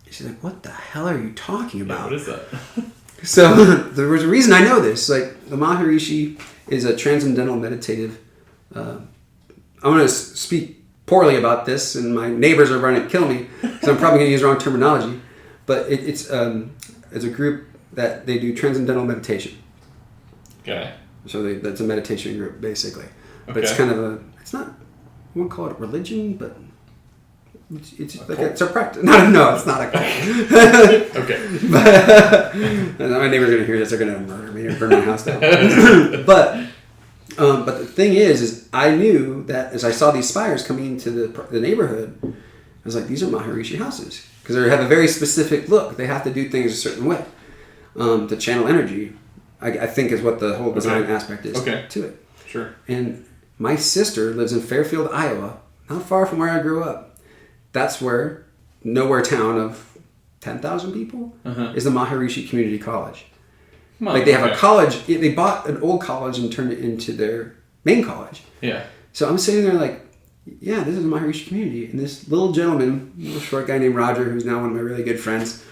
[SPEAKER 2] And she's like, what the hell are you talking about?
[SPEAKER 1] Yeah, what is that?
[SPEAKER 2] So there was a reason I know this. Like the Maharishi is a transcendental meditative. I'm going to speak poorly about this, and my neighbors are going to kill me because I'm probably going to use wrong terminology. But it's a group that they do transcendental meditation.
[SPEAKER 1] Okay.
[SPEAKER 2] So that's a meditation group basically.
[SPEAKER 1] Okay.
[SPEAKER 2] But it's kind of it's not. I won't call it religion, but it's like it's a practice. No, it's not a cult.
[SPEAKER 1] Okay.
[SPEAKER 2] But my neighbors are gonna hear this. They're gonna murder me or burn my house down. But the thing is I knew that as I saw these spires coming into the neighborhood, I was like, these are Maharishi houses because they have a very specific look. They have to do things a certain way to channel energy. I think is what the whole design aspect is to it.
[SPEAKER 1] Sure.
[SPEAKER 2] And my sister lives in Fairfield, Iowa, not far from where I grew up. That's where nowhere town of 10,000 people is the Maharishi Community College. Like they have a college. They bought an old college and turned it into their main college.
[SPEAKER 1] Yeah.
[SPEAKER 2] So I'm sitting there like, yeah, this is the Maharishi community. And this little gentleman, little short guy named Roger, who's now one of my really good friends,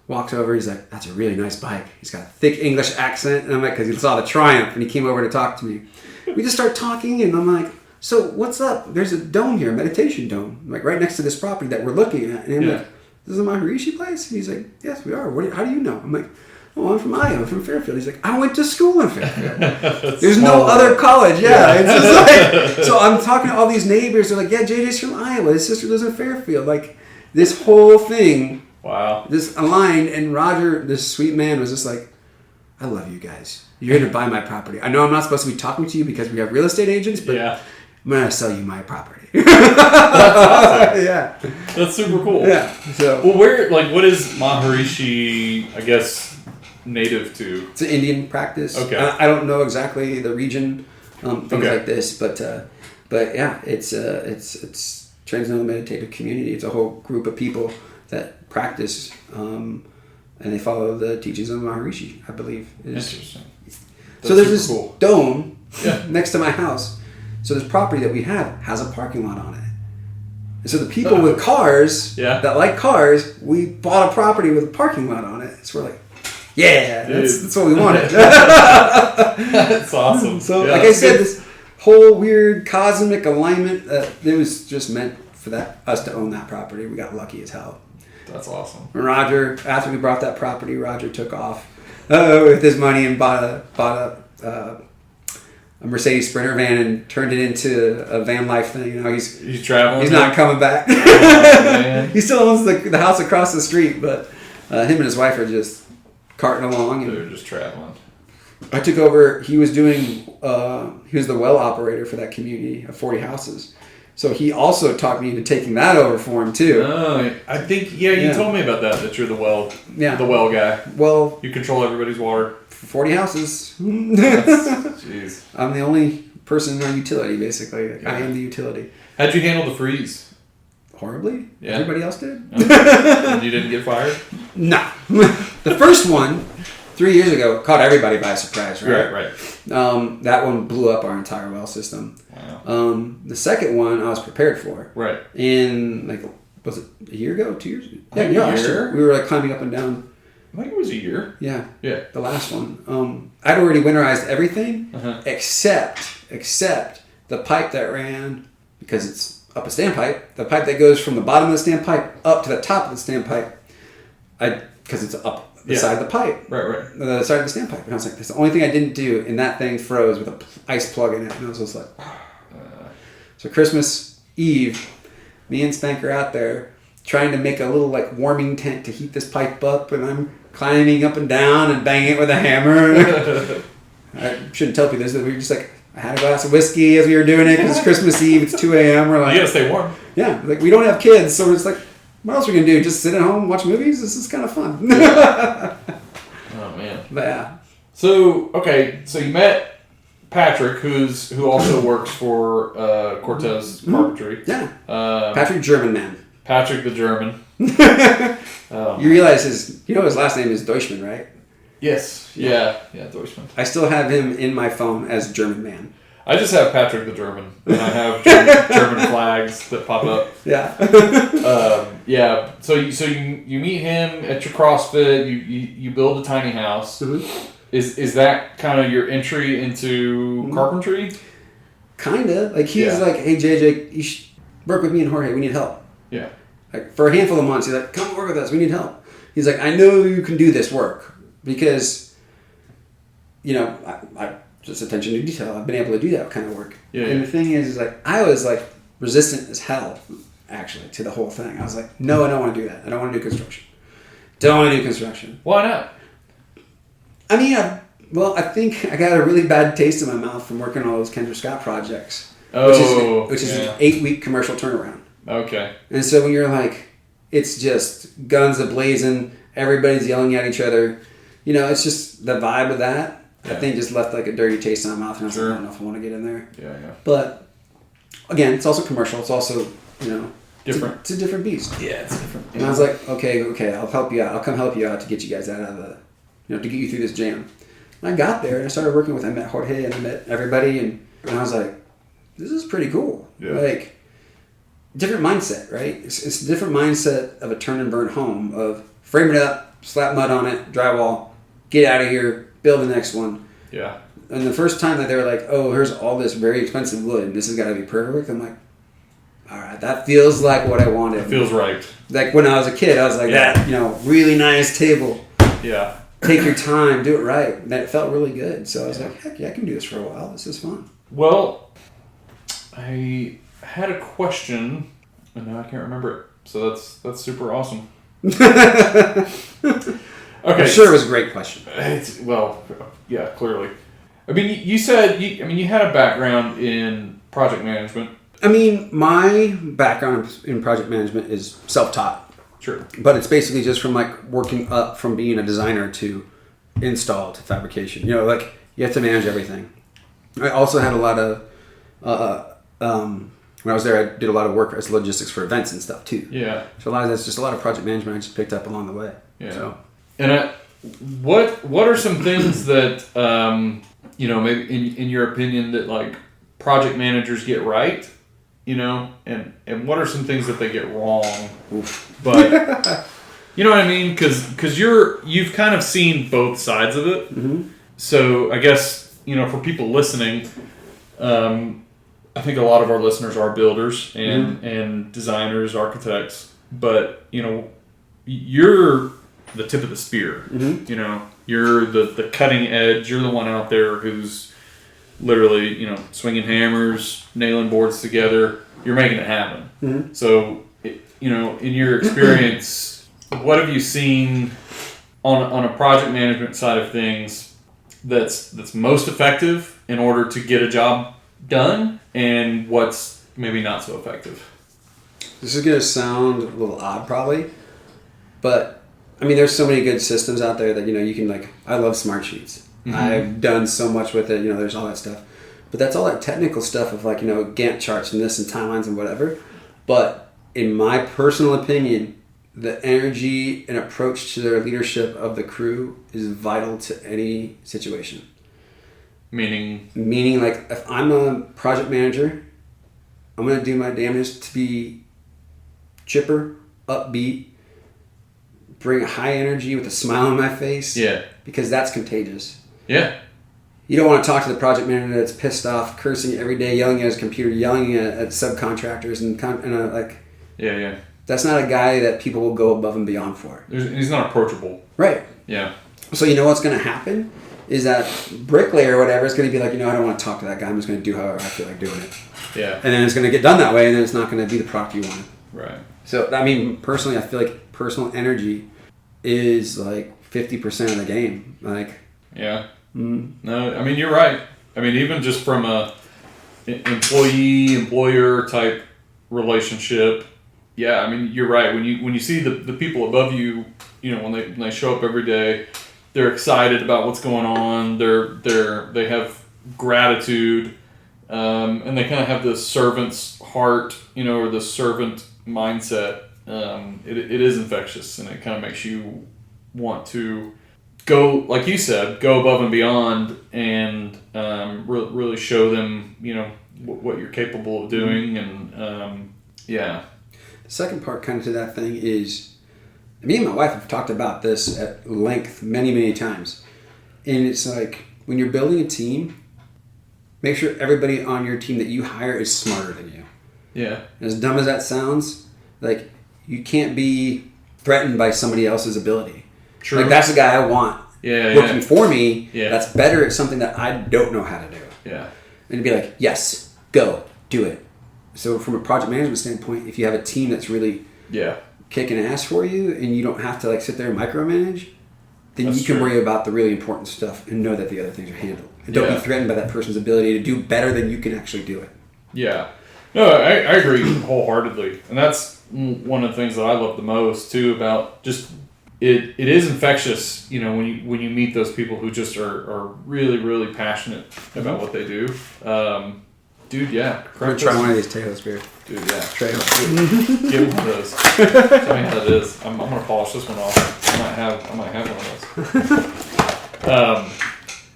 [SPEAKER 2] walks over. He's like, that's a really nice bike. He's got a thick English accent. And I'm like, because he saw the Triumph and he came over to talk to me. We just start talking and I'm like, so what's up? There's a dome here, a meditation dome, like right next to this property that we're looking at. And I'm like, this is a Maharishi place? And he's like, yes, we are. How do you know? I'm like, oh, I'm from Iowa. I'm from Fairfield. He's like, I went to school in Fairfield. There's no other college. Yeah. It's just like, so I'm talking to all these neighbors. They're like, yeah, JJ's from Iowa. His sister lives in Fairfield. Like this whole thing.
[SPEAKER 1] Wow.
[SPEAKER 2] This aligned. And Roger, this sweet man, was just like, I love you guys. You're going to buy my property. I know I'm not supposed to be talking to you because we have real estate agents, but I'm going to sell you my property.
[SPEAKER 1] That's awesome.
[SPEAKER 2] Yeah.
[SPEAKER 1] That's super cool.
[SPEAKER 2] Yeah. So,
[SPEAKER 1] well, what is Maharishi, I guess, native to?
[SPEAKER 2] It's an Indian practice.
[SPEAKER 1] Okay.
[SPEAKER 2] I don't know exactly the region, things like this, but yeah, it's transcendental meditative community. It's a whole group of people that practice, and they follow the teachings of Maharishi, I believe.
[SPEAKER 1] Interesting.
[SPEAKER 2] So there's this dome next to my house. So this property that we have has a parking lot on it. And so the people with cars that like cars, we bought a property with a parking lot on it. So we're like, yeah, that's what we wanted.
[SPEAKER 1] That's awesome.
[SPEAKER 2] So like I said, this whole weird cosmic alignment, it was just meant for us to own that property. We got lucky as hell.
[SPEAKER 3] That's awesome.
[SPEAKER 2] And Roger, after we bought that property, Roger took off with his money and bought a Mercedes Sprinter van and turned it into a van life thing. You know,
[SPEAKER 3] he's traveling.
[SPEAKER 2] He's not coming back.
[SPEAKER 3] Oh, man.
[SPEAKER 2] He still owns the house across the street, but him and his wife are just carting along. And
[SPEAKER 3] they're just traveling.
[SPEAKER 2] I took over. He was doing. He was the well operator for that community of 40 houses. So he also talked me into taking that over for him too.
[SPEAKER 3] Oh, I think you told me about that. That you're the well guy.
[SPEAKER 2] Well,
[SPEAKER 3] you control everybody's water.
[SPEAKER 2] 40 houses.
[SPEAKER 3] Jeez.
[SPEAKER 2] I'm the only person in our utility, basically. I am the utility.
[SPEAKER 3] How'd you handle the freeze?
[SPEAKER 2] Horribly.
[SPEAKER 3] Yeah.
[SPEAKER 2] Everybody else did.
[SPEAKER 3] And you didn't get fired?
[SPEAKER 2] No. The first one, 3 years ago, caught everybody by surprise, right?
[SPEAKER 3] Right.
[SPEAKER 2] That one blew up our entire well system.
[SPEAKER 3] Wow.
[SPEAKER 2] The second one I was prepared for.
[SPEAKER 3] Right.
[SPEAKER 2] In, was it a year ago? 2 years ago?
[SPEAKER 3] Yeah,
[SPEAKER 2] a year. We were climbing up and down.
[SPEAKER 3] I think it was a year.
[SPEAKER 2] Yeah.
[SPEAKER 3] Yeah.
[SPEAKER 2] The last one. I'd already winterized everything except the pipe that ran, because it's up a standpipe, the pipe that goes from the bottom of the standpipe up to the top of the standpipe, because it's up the side of the pipe.
[SPEAKER 3] Right.
[SPEAKER 2] The side of the standpipe. And I was like, that's the only thing I didn't do, and that thing froze with an ice plug in it. And I was just like, So Christmas Eve, me and Spank are out there trying to make a little warming tent to heat this pipe up, and I'm climbing up and down and banging it with a hammer. I shouldn't tell people this, but we were just I had a glass of whiskey as we were doing it because it's Christmas Eve, it's 2 a.m. We're like,
[SPEAKER 3] you gotta stay warm.
[SPEAKER 2] Yeah, we don't have kids, so we're just what else are we gonna do? Just sit at home, watch movies? This is kind of fun.
[SPEAKER 3] Oh man.
[SPEAKER 2] But yeah.
[SPEAKER 3] So you met Patrick, who also works for Cortez Carpentry.
[SPEAKER 2] Yeah. Patrick German man.
[SPEAKER 3] Patrick the German.
[SPEAKER 2] You realize his last name is Deutschman, right?
[SPEAKER 3] Yes. Yeah, Deutschman.
[SPEAKER 2] I still have him in my phone as German man.
[SPEAKER 3] I just have Patrick the German, and I have German flags that pop up.
[SPEAKER 2] Yeah.
[SPEAKER 3] So you meet him at your CrossFit. You build a tiny house.
[SPEAKER 2] Mm-hmm.
[SPEAKER 3] Is that kind of your entry into carpentry?
[SPEAKER 2] Kinda. He's hey JJ, you should work with me and Jorge. We need help.
[SPEAKER 3] Yeah.
[SPEAKER 2] For a handful of months, he's come work with us. We need help. He's I know you can do this work because, I just attention to detail. I've been able to do that kind of work.
[SPEAKER 3] Yeah.
[SPEAKER 2] And the thing is I was resistant as hell, actually, to the whole thing. I was no, I don't want to do that. I don't want to do construction. Don't want to do construction.
[SPEAKER 3] Why not?
[SPEAKER 2] I mean, I think I got a really bad taste in my mouth from working on all those Kendra Scott projects. Which is an 8-week commercial turnaround. Okay. And so when you're it's just guns a-blazing, everybody's yelling at each other, it's just the vibe of that. Yeah. I think just left a dirty taste in my mouth, and I was I don't know if I want to get in there. Yeah. But again, it's also commercial. It's also, different. It's a different beast.
[SPEAKER 3] Yeah, it's different.
[SPEAKER 2] And I was okay, I'll help you out. I'll come help you out to get you guys out of the, to get you through this jam. And I got there and I started working with. I met Jorge and I met everybody, and I was this is pretty cool. Yeah. Different mindset, right? It's a different mindset of a turn and burn home, of frame it up, slap mud on it, drywall, get out of here, build the next one. Yeah. And the first time that they were oh, here's all this very expensive wood and this has got to be perfect, I'm all right, that feels like what I wanted.
[SPEAKER 3] It feels right.
[SPEAKER 2] When I was a kid, I was that, really nice table.
[SPEAKER 3] Yeah.
[SPEAKER 2] Take your time, do it right. And that felt really good. So I was heck yeah, I can do this for a while. This is fun.
[SPEAKER 3] Well, I had a question, and now I can't remember it. So that's super awesome.
[SPEAKER 2] Okay, I'm sure it was a great question.
[SPEAKER 3] Yeah, clearly. I mean, you said you had a background in project management.
[SPEAKER 2] I mean, my background in project management is self-taught.
[SPEAKER 3] Sure.
[SPEAKER 2] But it's basically just from working up from being a designer to install to fabrication. You have to manage everything. I also had a lot of when I was there, I did a lot of work as logistics for events and stuff too. Yeah. So a lot of that's just a lot of project management I just picked up along the way.
[SPEAKER 3] Yeah. So. And what are some things that maybe in your opinion that project managers get right, and what are some things that they get wrong? Oof. But you know what I mean? Because you've kind of seen both sides of it. Mm-hmm. So I guess for people listening. I think a lot of our listeners are builders and designers, architects, but you're the tip of the spear. You know, you're the cutting edge. You're the one out there who's literally, you know, swinging hammers, nailing boards together. You're making it happen. So, you know, in your experience, what have you seen on a project management side of things that's most effective in order to get a job done, and what's maybe not so effective?
[SPEAKER 2] This is going to sound a little odd probably, but I mean, there's so many good systems out there that, you know, you can like, I love Smart Sheets. I've done so much with it, you know, there's all that stuff. But that's all that technical stuff of like, you know, Gantt charts and this and timelines and whatever. But in my personal opinion, the energy and approach to their leadership of the crew is vital to any situation.
[SPEAKER 3] Meaning
[SPEAKER 2] like, if I'm a project manager, I'm going to do my damnedest to be chipper, upbeat, bring a high energy with a smile on my face. Yeah. Because that's contagious. Yeah. You don't want to talk to the project manager that's pissed off, cursing every day, yelling at his computer, yelling at subcontractors, and like... Yeah. That's not a guy that people will go above and beyond for.
[SPEAKER 3] He's not approachable.
[SPEAKER 2] Right.
[SPEAKER 3] Yeah.
[SPEAKER 2] So you know what's going to happen is that bricklayer or whatever is going to be like, you know, I don't want to talk to that guy. I'm just going to do however I feel like doing it. Yeah. And then it's going to get done that way, and then it's not going to be the product you wanted. Right. So, I mean, personally, I feel like personal energy is like 50% of the game. Like... Yeah.
[SPEAKER 3] No, I mean, you're right. I mean, even just from a employee-employer type relationship, yeah, I mean, you're right. When you see the people above you, you know, when they show up every day, they're excited about what's going on. They have gratitude, and they kind of have this servant's heart, you know, or the servant mindset. It is infectious, and it kind of makes you want to go, like you said, go above and beyond, and really show them, you know, what you're capable of doing, and yeah.
[SPEAKER 2] The second part kind of to that thing is, me and my wife have talked about this at length many times, and it's like, when you're building a team, make sure everybody on your team that you hire is smarter than you. Yeah. And as dumb as that sounds, like, you can't be threatened by somebody else's ability. True. Like, that's the guy I want working for me. Yeah. That's better at something that I don't know how to do. Yeah. And to be like, yes, go, do it. So from a project management standpoint, if you have a team that's really kicking ass for you, and you don't have to like sit there and micromanage, then that's you can worry about the really important stuff and know that the other things are handled. And don't be threatened by that person's ability to do better than you can actually do it.
[SPEAKER 3] Yeah. No, I agree wholeheartedly. And that's one of the things that I love the most too about just... It is infectious, you know, when you meet those people who just are really passionate about what they do. Dude, yeah.
[SPEAKER 2] I'm going to try one of these Tejo's beer.
[SPEAKER 3] Dude, yeah. Get one of those. Tell me how that is. I'm going to polish this one off. I might have one of those.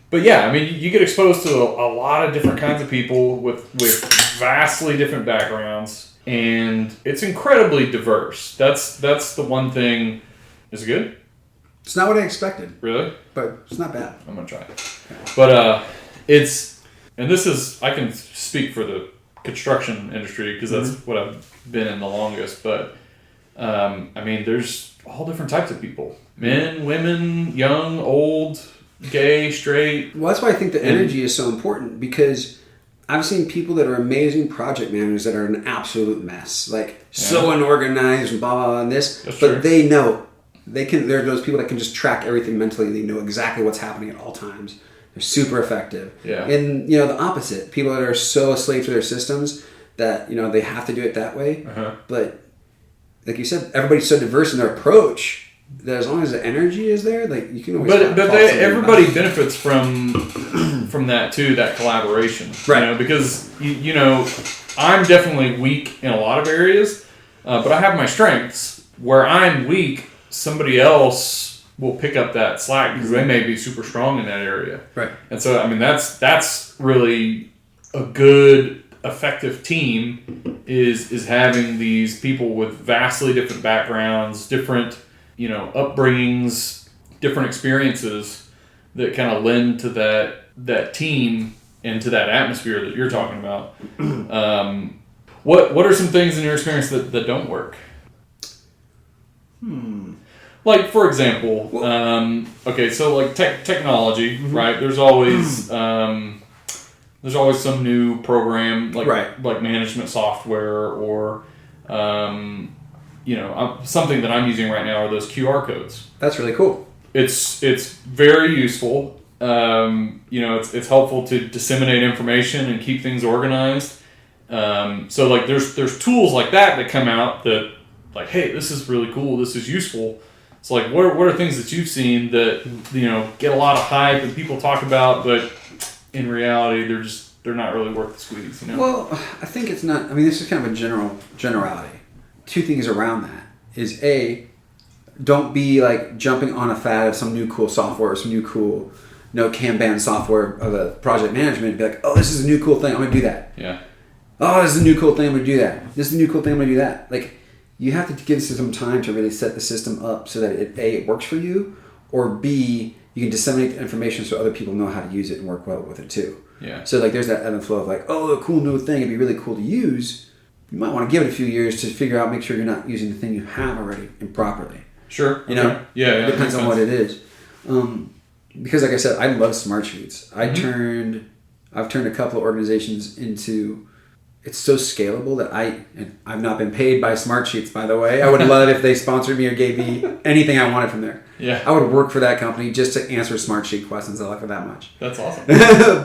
[SPEAKER 3] But yeah, I mean, you get exposed to a lot of different kinds of people with vastly different backgrounds, and it's incredibly diverse. That's the one thing. Is it good?
[SPEAKER 2] It's not what I expected.
[SPEAKER 3] Really?
[SPEAKER 2] But it's not bad.
[SPEAKER 3] I'm going to try it. But it's... And this is... I can speak for the construction industry because that's what I've been in the longest. But, I mean, there's all different types of people. Men, women, young, old, gay, straight.
[SPEAKER 2] Well, that's why I think the energy is so important, because I've seen people that are amazing project managers that are an absolute mess. Like, so unorganized and blah, blah, blah, and this. That's but true. They know... They're those people that can just track everything mentally. They know exactly what's happening at all times. They're super effective. Yeah. And, you know, the opposite. People that are so a slave to their systems that, you know, they have to do it that way. Uh-huh. But, like you said, everybody's so diverse in their approach that as long as the energy is there, like, you can always... But
[SPEAKER 3] everybody benefits from that, too, that collaboration. Right. You know, because, you know, I'm definitely weak in a lot of areas, but I have my strengths. Where I'm weak... somebody else will pick up that slack because they may be super strong in that area. Right. And so, I mean, that's really a good, effective team is having these people with vastly different backgrounds, different, you know, upbringings, different experiences that kind of lend to that team and to that atmosphere that you're talking about. What are some things in your experience that don't work? Like, for example, okay, so like technology, right? There's always some new program like management software or something that I'm using right now are those QR codes.
[SPEAKER 2] That's really cool.
[SPEAKER 3] It's very useful. It's helpful to disseminate information and keep things organized. So like there's tools like that come out that like, hey, this is really cool. This is useful. It's like, what are things that you've seen that, get a lot of hype and people talk about, but in reality, they're not really worth the squeeze,
[SPEAKER 2] Well, I think it's not, this is kind of a generality. Two things around that is don't be like jumping on a fad of some new cool software or some new cool Kanban software of a project management and be like, oh, this is a new cool thing, I'm going to do that.
[SPEAKER 3] Yeah.
[SPEAKER 2] Oh, this is a new cool thing, I'm going to do that. This is a new cool thing, I'm going to do that. Like, you have to give some time to really set the system up so that it works for you, or B, you can disseminate the information so other people know how to use it and work well with it too.
[SPEAKER 3] Yeah.
[SPEAKER 2] So like there's that ebb and flow of like, oh, a cool new thing, it'd be really cool to use. You might want to give it a few years to figure out, make sure you're not using the thing you have already improperly.
[SPEAKER 3] Sure.
[SPEAKER 2] Yeah.
[SPEAKER 3] It
[SPEAKER 2] depends on what it is. Because like I said, I love smart sheets. I've turned a couple of organizations into. It's so scalable that I've not been paid by Smartsheets, by the way. I would love if they sponsored me or gave me anything I wanted from there.
[SPEAKER 3] Yeah.
[SPEAKER 2] I would work for that company just to answer Smartsheet questions. I like it that much.
[SPEAKER 3] That's awesome.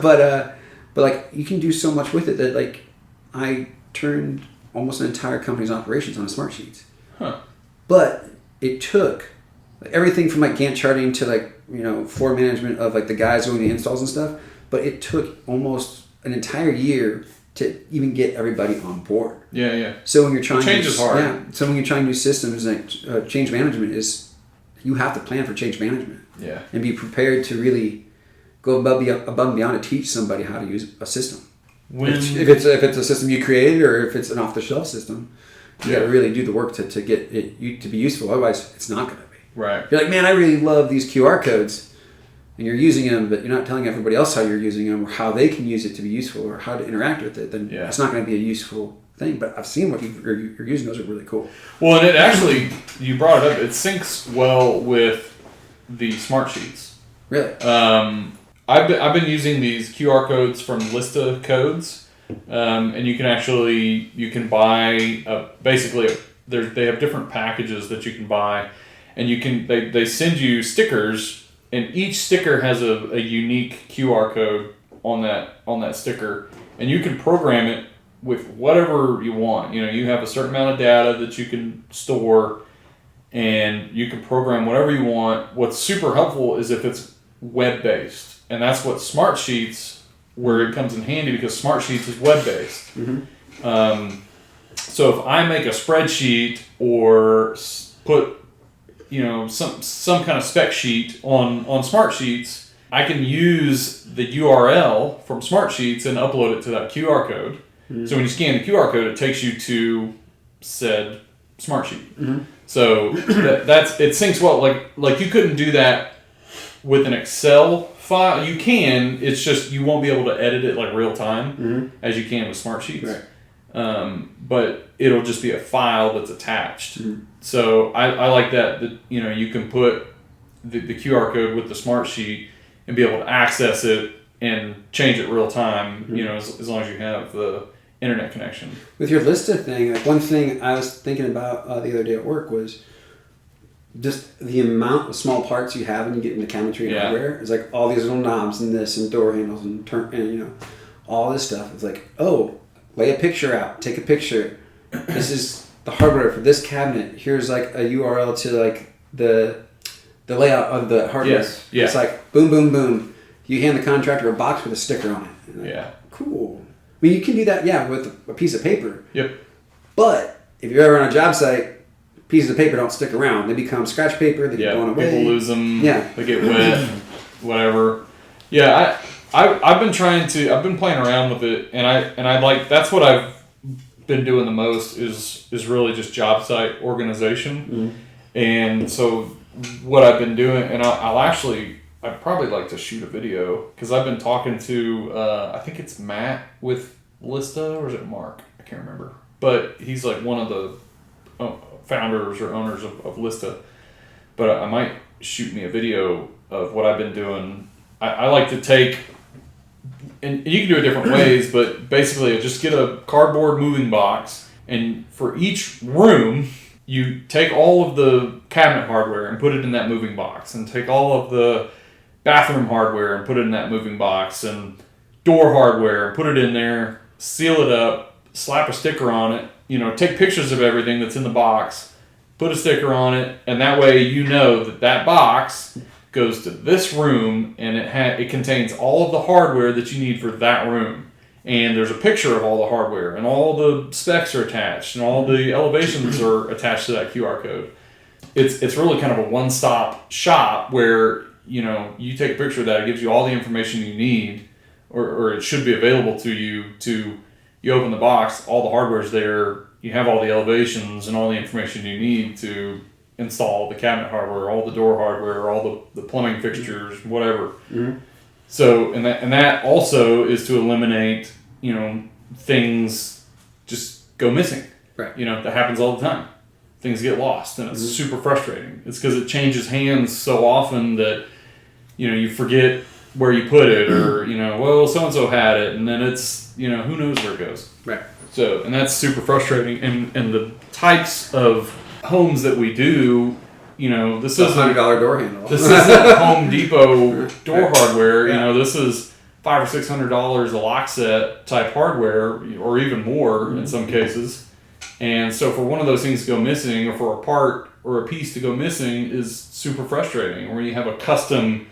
[SPEAKER 2] but like you can do so much with it that like I turned almost an entire company's operations on Smartsheets.
[SPEAKER 3] Huh.
[SPEAKER 2] But it took everything from like Gantt charting to like floor management of like the guys doing the installs and stuff. But it took almost an entire year to even get everybody on board.
[SPEAKER 3] Yeah.
[SPEAKER 2] So when you're trying
[SPEAKER 3] change is hard.
[SPEAKER 2] Yeah. So when you're trying new systems, like change management is, you have to plan for change management.
[SPEAKER 3] Yeah.
[SPEAKER 2] And be prepared to really go above and beyond to teach somebody how to use a system. If it's a system you created or if it's an off the shelf system, you got to really do the work to get it to be useful. Otherwise, it's not going to be.
[SPEAKER 3] Right.
[SPEAKER 2] You're like, man, I really love these QR codes. And you're using them, but you're not telling everybody else how you're using them or how they can use it to be useful or how to interact with it, then it's not going to be a useful thing. But I've seen what you're using. Those are really cool.
[SPEAKER 3] Well, and it actually, you brought it up, it syncs well with the smart sheets.
[SPEAKER 2] Really?
[SPEAKER 3] I've been using these QR codes from Lista Codes, and you can buy, basically, they have different packages that you can buy, and they send you stickers. And each sticker has a unique QR code on that sticker, and you can program it with whatever you want. You have a certain amount of data that you can store, and you can program whatever you want. What's super helpful is if it's web-based, and that's what Smartsheets, where it comes in handy because Smartsheets is web-based. Mm-hmm. So if I make a spreadsheet or put some kind of spec sheet on Smartsheets, I can use the URL from Smartsheets and upload it to that QR code. Mm-hmm. So when you scan the QR code, it takes you to said Smartsheet. Mm-hmm. So it syncs well. Like you couldn't do that with an Excel file. You can. It's just you won't be able to edit it like real time as you can with Smartsheets. Right. But it'll just be a file that's attached. Mm-hmm. So I like that you can put the QR code with the Smartsheet and be able to access it and change it real time, as long as you have the internet connection. With
[SPEAKER 2] your Lista thing, like one thing I was thinking about the other day at work was just the amount of small parts you have when you get into cabinetry and hardware. It's like all these little knobs and this and door handles and all this stuff. It's like, oh, lay a picture out, take a picture. This is the hardware for this cabinet. Here's like a URL to like the layout of the hardware.
[SPEAKER 3] Yes. Yeah.
[SPEAKER 2] It's like boom, boom, boom. You hand the contractor a box with a sticker on it. Like, cool. I mean, you can do that, with a piece of paper.
[SPEAKER 3] Yep.
[SPEAKER 2] But if you're ever on a job site, pieces of paper don't stick around. They become scratch paper. They get blown away.
[SPEAKER 3] People lose them.
[SPEAKER 2] Yeah.
[SPEAKER 3] They get wet. Whatever. Yeah. I've been playing around with it, and I like, that's what I've been doing the most is really just job site organization. Mm-hmm. And so what I've been doing, and I'd probably like to shoot a video because I've been talking to I think it's Matt with Lista, or is it Mark? I can't remember. But he's like one of the founders or owners of Lista, but I might shoot me a video of what I've been doing. I like to take, and you can do it different ways, but basically just get a cardboard moving box, and for each room, you take all of the cabinet hardware and put it in that moving box, and take all of the bathroom hardware and put it in that moving box, and door hardware and put it in there, seal it up, slap a sticker on it, take pictures of everything that's in the box, put a sticker on it, and that way you know that box goes to this room, and it contains all of the hardware that you need for that room. And there's a picture of all the hardware, and all the specs are attached, and all the elevations are attached to that QR code. It's really kind of a one-stop shop where, you take a picture of that, it gives you all the information you need, or it should be available to you. You open the box, all the hardware's there, you have all the elevations and all the information you need to install the cabinet hardware, all the door hardware, all the plumbing fixtures, whatever. Mm-hmm. So, and that also is to eliminate, things just go missing.
[SPEAKER 2] Right.
[SPEAKER 3] That happens all the time. Things get lost, and it's super frustrating. It's because it changes hands so often that, you forget where you put it, or, well, so-and-so had it, and then it's, who knows where it goes.
[SPEAKER 2] Right.
[SPEAKER 3] So, and that's super frustrating. And the types of homes that we do, this is
[SPEAKER 2] $100 door handle.
[SPEAKER 3] This isn't Home Depot door hardware. This is $500 or $600 a lock set type hardware, or even more in some cases. And so, for one of those things to go missing, or for a part or a piece to go missing, is super frustrating. Or you have a custom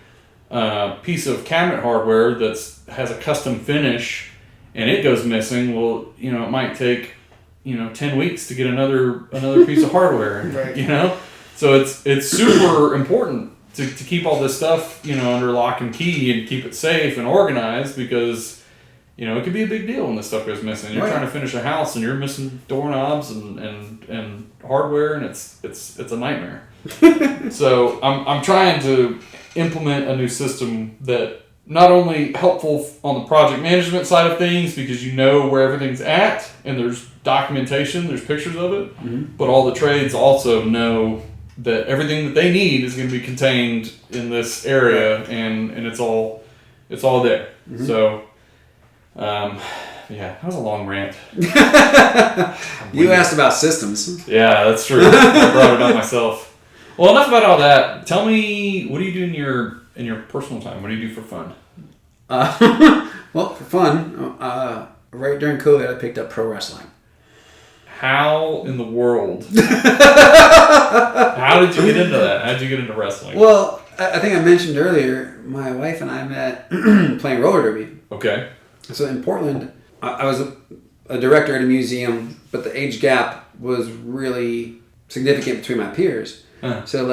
[SPEAKER 3] piece of cabinet hardware that has a custom finish, and it goes missing. Well, it might take 10 weeks to get another piece of hardware.
[SPEAKER 2] Right.
[SPEAKER 3] So it's super important to keep all this stuff, under lock and key, and keep it safe and organized, because, it could be a big deal when this stuff goes missing. You're trying to finish a house and you're missing doorknobs and hardware, and it's a nightmare. So I'm trying to implement a new system that not only helpful on the project management side of things, because where everything's at, and there's documentation, there's pictures of it, but all the trades also know that everything that they need is going to be contained in this area, and it's all there. Mm-hmm. So, that was a long rant.
[SPEAKER 2] You asked about systems.
[SPEAKER 3] Yeah, that's true. I brought it up myself. Well, enough about all that. Tell me, what do you do in your personal time? What do you do for fun?
[SPEAKER 2] Well, for fun, right during COVID, I picked up pro wrestling.
[SPEAKER 3] How in the world? How did you get into that? How did you get into wrestling?
[SPEAKER 2] Well, I think I mentioned earlier, my wife and I met playing roller derby.
[SPEAKER 3] Okay.
[SPEAKER 2] So in Portland, I was a director at a museum, but the age gap was really significant between my peers. Uh-huh. So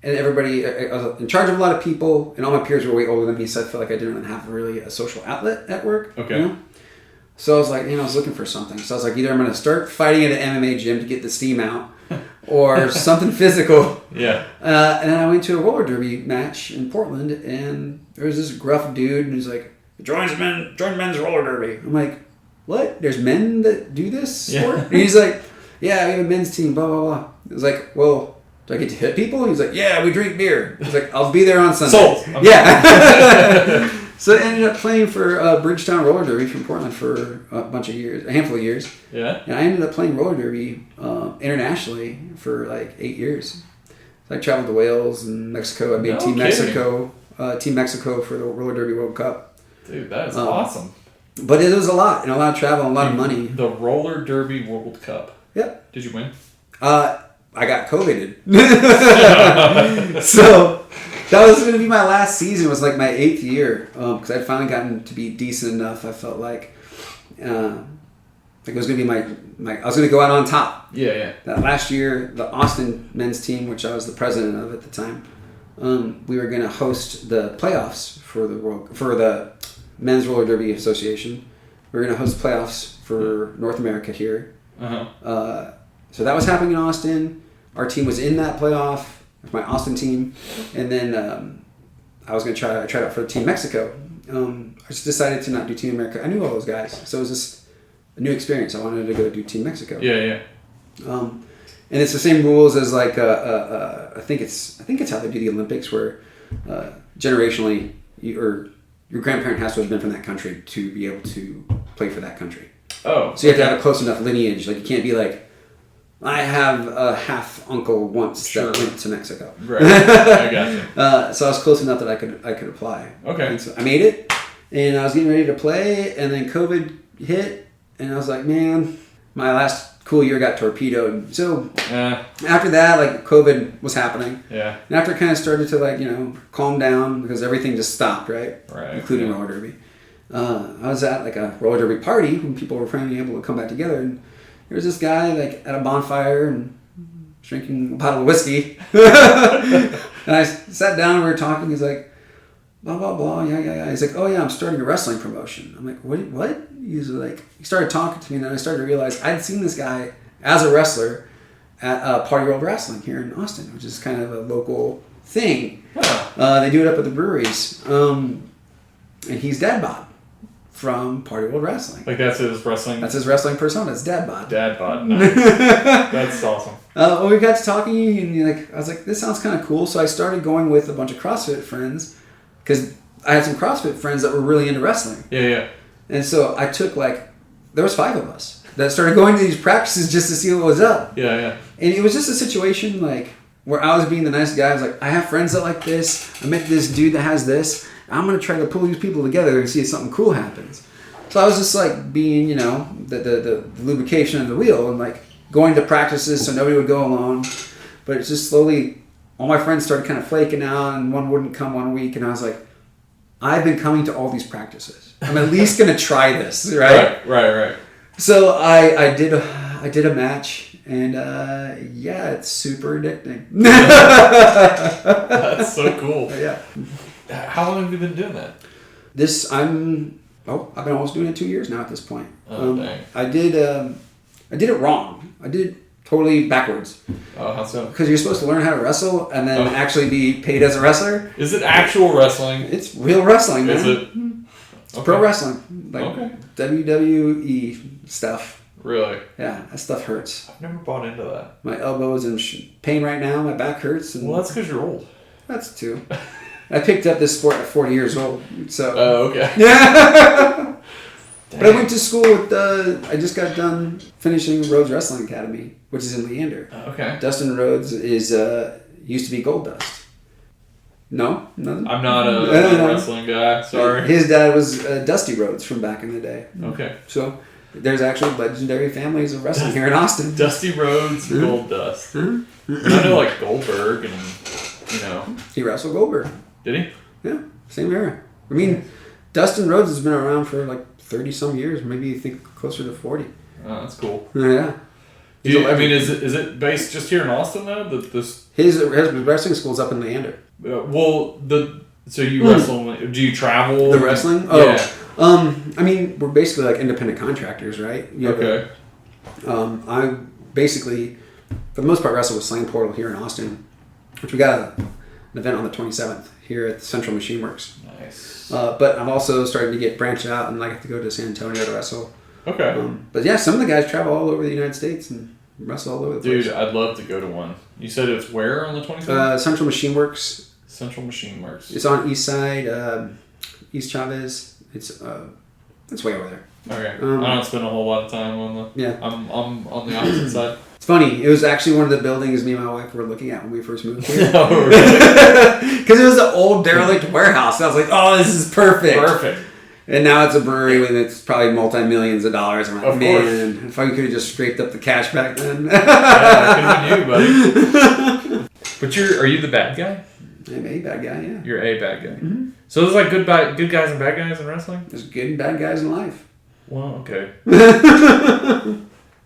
[SPEAKER 2] and everybody, I was in charge of a lot of people, and all my peers were way older than me, so I felt like I didn't have really a social outlet at work.
[SPEAKER 3] Okay.
[SPEAKER 2] So I was like, I was looking for something. So I was like, either I'm going to start fighting at an MMA gym to get the steam out, or something physical.
[SPEAKER 3] Yeah.
[SPEAKER 2] And then I went to a roller derby match in Portland, and there was this gruff dude, and he's like, join men's roller derby. I'm like, what? There's men that do this sport? Yeah. And he's like, yeah, we have a men's team, blah, blah, blah. I was like, well, do I get to hit people? He's like, yeah, we drink beer. I was like, I'll be there on Sunday.
[SPEAKER 3] Sold.
[SPEAKER 2] Yeah. So I ended up playing for Bridgetown Roller Derby from Portland for a handful of years.
[SPEAKER 3] Yeah.
[SPEAKER 2] And I ended up playing roller derby internationally for 8 years. So I traveled to Wales and Mexico. I made Team Mexico for the Roller Derby World Cup.
[SPEAKER 3] Dude, that is awesome.
[SPEAKER 2] But it was a lot, and a lot of travel and a lot of money.
[SPEAKER 3] The Roller Derby World Cup.
[SPEAKER 2] Yep.
[SPEAKER 3] Did you win?
[SPEAKER 2] I got COVIDed. So that was going to be my last season. It was my 8th year, because I'd finally gotten to be decent enough. I felt like it was going to be my I was going to go out on top.
[SPEAKER 3] Yeah.
[SPEAKER 2] That last year, the Austin men's team, which I was the president of at the time, we were going to host the playoffs for the Men's Roller Derby Association. We were going to host playoffs for North America here.
[SPEAKER 3] Uh-huh.
[SPEAKER 2] So that was happening in Austin. Our team was in that playoff, my Austin team, and then I was going to try out for Team Mexico. I just decided to not do Team America. I knew all those guys, so it was just a new experience. I wanted to go do Team Mexico.
[SPEAKER 3] Yeah.
[SPEAKER 2] And it's the same rules as like I think it's how they do the Olympics, where generationally your grandparent has to have been from that country to be able to play for that country.
[SPEAKER 3] Oh,
[SPEAKER 2] so you have to have a close enough lineage. Like you can't be like, I have a half uncle once that went to Mexico.
[SPEAKER 3] Right, I gotcha.
[SPEAKER 2] So I was close enough that I could apply.
[SPEAKER 3] Okay.
[SPEAKER 2] And so I made it, and I was getting ready to play, and then COVID hit, and I was like, man, my last cool year got torpedoed. So after that, like COVID was happening.
[SPEAKER 3] Yeah.
[SPEAKER 2] And after it kind of started to like, calm down because everything just stopped, right?
[SPEAKER 3] Right.
[SPEAKER 2] Including roller derby. I was at like a roller derby party when people were finally able to come back together, and there was this guy like at a bonfire and drinking a bottle of whiskey. And I sat down and we were talking. He's like, blah, blah, blah. Yeah. He's like, oh yeah, I'm starting a wrestling promotion. I'm like, what? He started talking to me, and then I started to realize I'd seen this guy as a wrestler at Party World Wrestling here in Austin, which is kind of a local thing. They do it up at the breweries. And he's Dad Bod from Party World Wrestling.
[SPEAKER 3] Like that's his wrestling?
[SPEAKER 2] That's his wrestling persona. It's Dad Bod.
[SPEAKER 3] Dad Bod, nice. That's awesome.
[SPEAKER 2] Well, we got to talking, and I was like, this sounds kind of cool. So I started going with a bunch of CrossFit friends, because I had some CrossFit friends that were really into wrestling.
[SPEAKER 3] Yeah.
[SPEAKER 2] And so I took there was 5 of us that started going to these practices just to see what was up.
[SPEAKER 3] Yeah.
[SPEAKER 2] And it was just a situation where I was being the nice guy. I was like, I have friends that like this. I met this dude that has this. I'm going to try to pull these people together and see if something cool happens. So I was just like being, the lubrication of the wheel and like going to practices so nobody would go alone. But it's just slowly, all my friends started kind of flaking out, and one wouldn't come one week. And I was like, I've been coming to all these practices. I'm at least going to try this, right?
[SPEAKER 3] Right.
[SPEAKER 2] So I did a match, and it's super addicting.
[SPEAKER 3] That's so cool.
[SPEAKER 2] Yeah.
[SPEAKER 3] How long have you been doing that?
[SPEAKER 2] I've been almost doing it 2 years now at this point.
[SPEAKER 3] Oh, dang.
[SPEAKER 2] I did it wrong. I did it totally backwards.
[SPEAKER 3] Oh, how so?
[SPEAKER 2] Because you're supposed to learn how to wrestle and then actually be paid as a wrestler.
[SPEAKER 3] Is it actual wrestling?
[SPEAKER 2] It's real wrestling, man.
[SPEAKER 3] Is it?
[SPEAKER 2] It's pro wrestling. WWE stuff.
[SPEAKER 3] Really?
[SPEAKER 2] Yeah, that stuff hurts.
[SPEAKER 3] I've never bought into that.
[SPEAKER 2] My elbow is in pain right now. My back hurts. And
[SPEAKER 3] well, that's because you're old.
[SPEAKER 2] That's too. I picked up this sport at 40 years old. So.
[SPEAKER 3] Oh, okay.
[SPEAKER 2] Yeah. But I went to school with I just got done finishing Rhodes Wrestling Academy, which is in Leander.
[SPEAKER 3] Okay.
[SPEAKER 2] Dustin Rhodes is used to be Gold Dust. No? Nothing?
[SPEAKER 3] I'm not a wrestling guy. Sorry.
[SPEAKER 2] His dad was Dusty Rhodes from back in the day.
[SPEAKER 3] Okay.
[SPEAKER 2] So there's actually legendary families of wrestling here in Austin.
[SPEAKER 3] Dusty Rhodes, Gold Dust. And I know like Goldberg and,
[SPEAKER 2] He wrestled Goldberg.
[SPEAKER 3] Did he?
[SPEAKER 2] Yeah. Same era. I mean, Dustin Rhodes has been around for 30-some years. Maybe you think closer to 40.
[SPEAKER 3] Oh, that's cool.
[SPEAKER 2] Yeah.
[SPEAKER 3] Is it based just here in Austin though?
[SPEAKER 2] His wrestling school's up in Leander.
[SPEAKER 3] So you wrestle? Do you travel?
[SPEAKER 2] The wrestling?
[SPEAKER 3] Yeah.
[SPEAKER 2] I mean, we're basically like independent contractors, right?
[SPEAKER 3] Okay.
[SPEAKER 2] I basically, for the most part, wrestle with Slang Portal here in Austin, which we got an event on the 27th here at the Central Machine Works.
[SPEAKER 3] Nice.
[SPEAKER 2] But I'm also starting to get branched out, and I have to go to San Antonio to wrestle.
[SPEAKER 3] Okay.
[SPEAKER 2] But yeah, some of the guys travel all over the United States and wrestle all over the place.
[SPEAKER 3] Dude, I'd love to go to one. You said it's where on the 27th?
[SPEAKER 2] Central Machine Works.
[SPEAKER 3] Central Machine Works.
[SPEAKER 2] It's on East Side, East Chavez. It's way over there.
[SPEAKER 3] Okay. I don't spend a whole lot of time on the.
[SPEAKER 2] Yeah.
[SPEAKER 3] I'm on the opposite side.
[SPEAKER 2] It's funny. It was actually one of the buildings me and my wife were looking at when we first moved here.
[SPEAKER 3] Oh, really?
[SPEAKER 2] Because it was an old derelict warehouse. I was like, oh, this is perfect.
[SPEAKER 3] Perfect.
[SPEAKER 2] And now it's a brewery with it's probably multi-millions of dollars. I'm like,
[SPEAKER 3] of
[SPEAKER 2] man,
[SPEAKER 3] course.
[SPEAKER 2] if I could have just scraped up the cash back then.
[SPEAKER 3] Yeah, that could have been you, buddy. But are you the bad guy?
[SPEAKER 2] I'm a bad guy, yeah.
[SPEAKER 3] You're a bad guy.
[SPEAKER 2] Mm-hmm.
[SPEAKER 3] So there's like good guys and bad guys in wrestling?
[SPEAKER 2] There's good and bad guys in life.
[SPEAKER 3] Well, okay.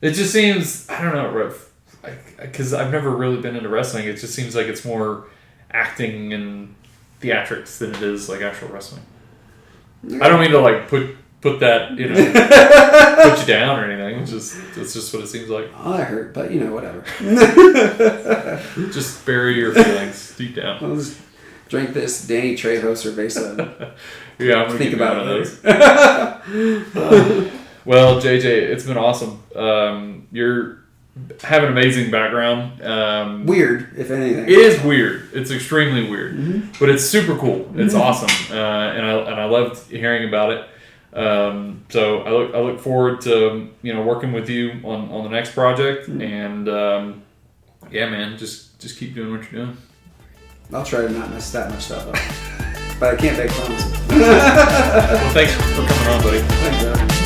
[SPEAKER 3] It just seems, I don't know, because I've never really been into wrestling. It just seems like it's more acting and theatrics than it is like actual wrestling. I don't mean to like put that, put you down or anything. It's just what it seems like.
[SPEAKER 2] Oh, that hurt, but whatever.
[SPEAKER 3] Just bury your feelings deep down.
[SPEAKER 2] I'll just drink this Danny Trejo cerveza.
[SPEAKER 3] Yeah, I'm gonna
[SPEAKER 2] think
[SPEAKER 3] give
[SPEAKER 2] about
[SPEAKER 3] you one
[SPEAKER 2] it.
[SPEAKER 3] of those. Well, JJ, it's been awesome. have an amazing background.
[SPEAKER 2] Weird, if anything.
[SPEAKER 3] It is weird. It's extremely weird, but it's super cool. It's awesome, and I loved hearing about it. So I look forward to working with you on the next project, and yeah, man, just keep doing what you're doing.
[SPEAKER 2] I'll try to not mess that much stuff up, but I can't make promises.
[SPEAKER 3] Well, thanks for coming on, buddy.
[SPEAKER 2] Thanks, bro.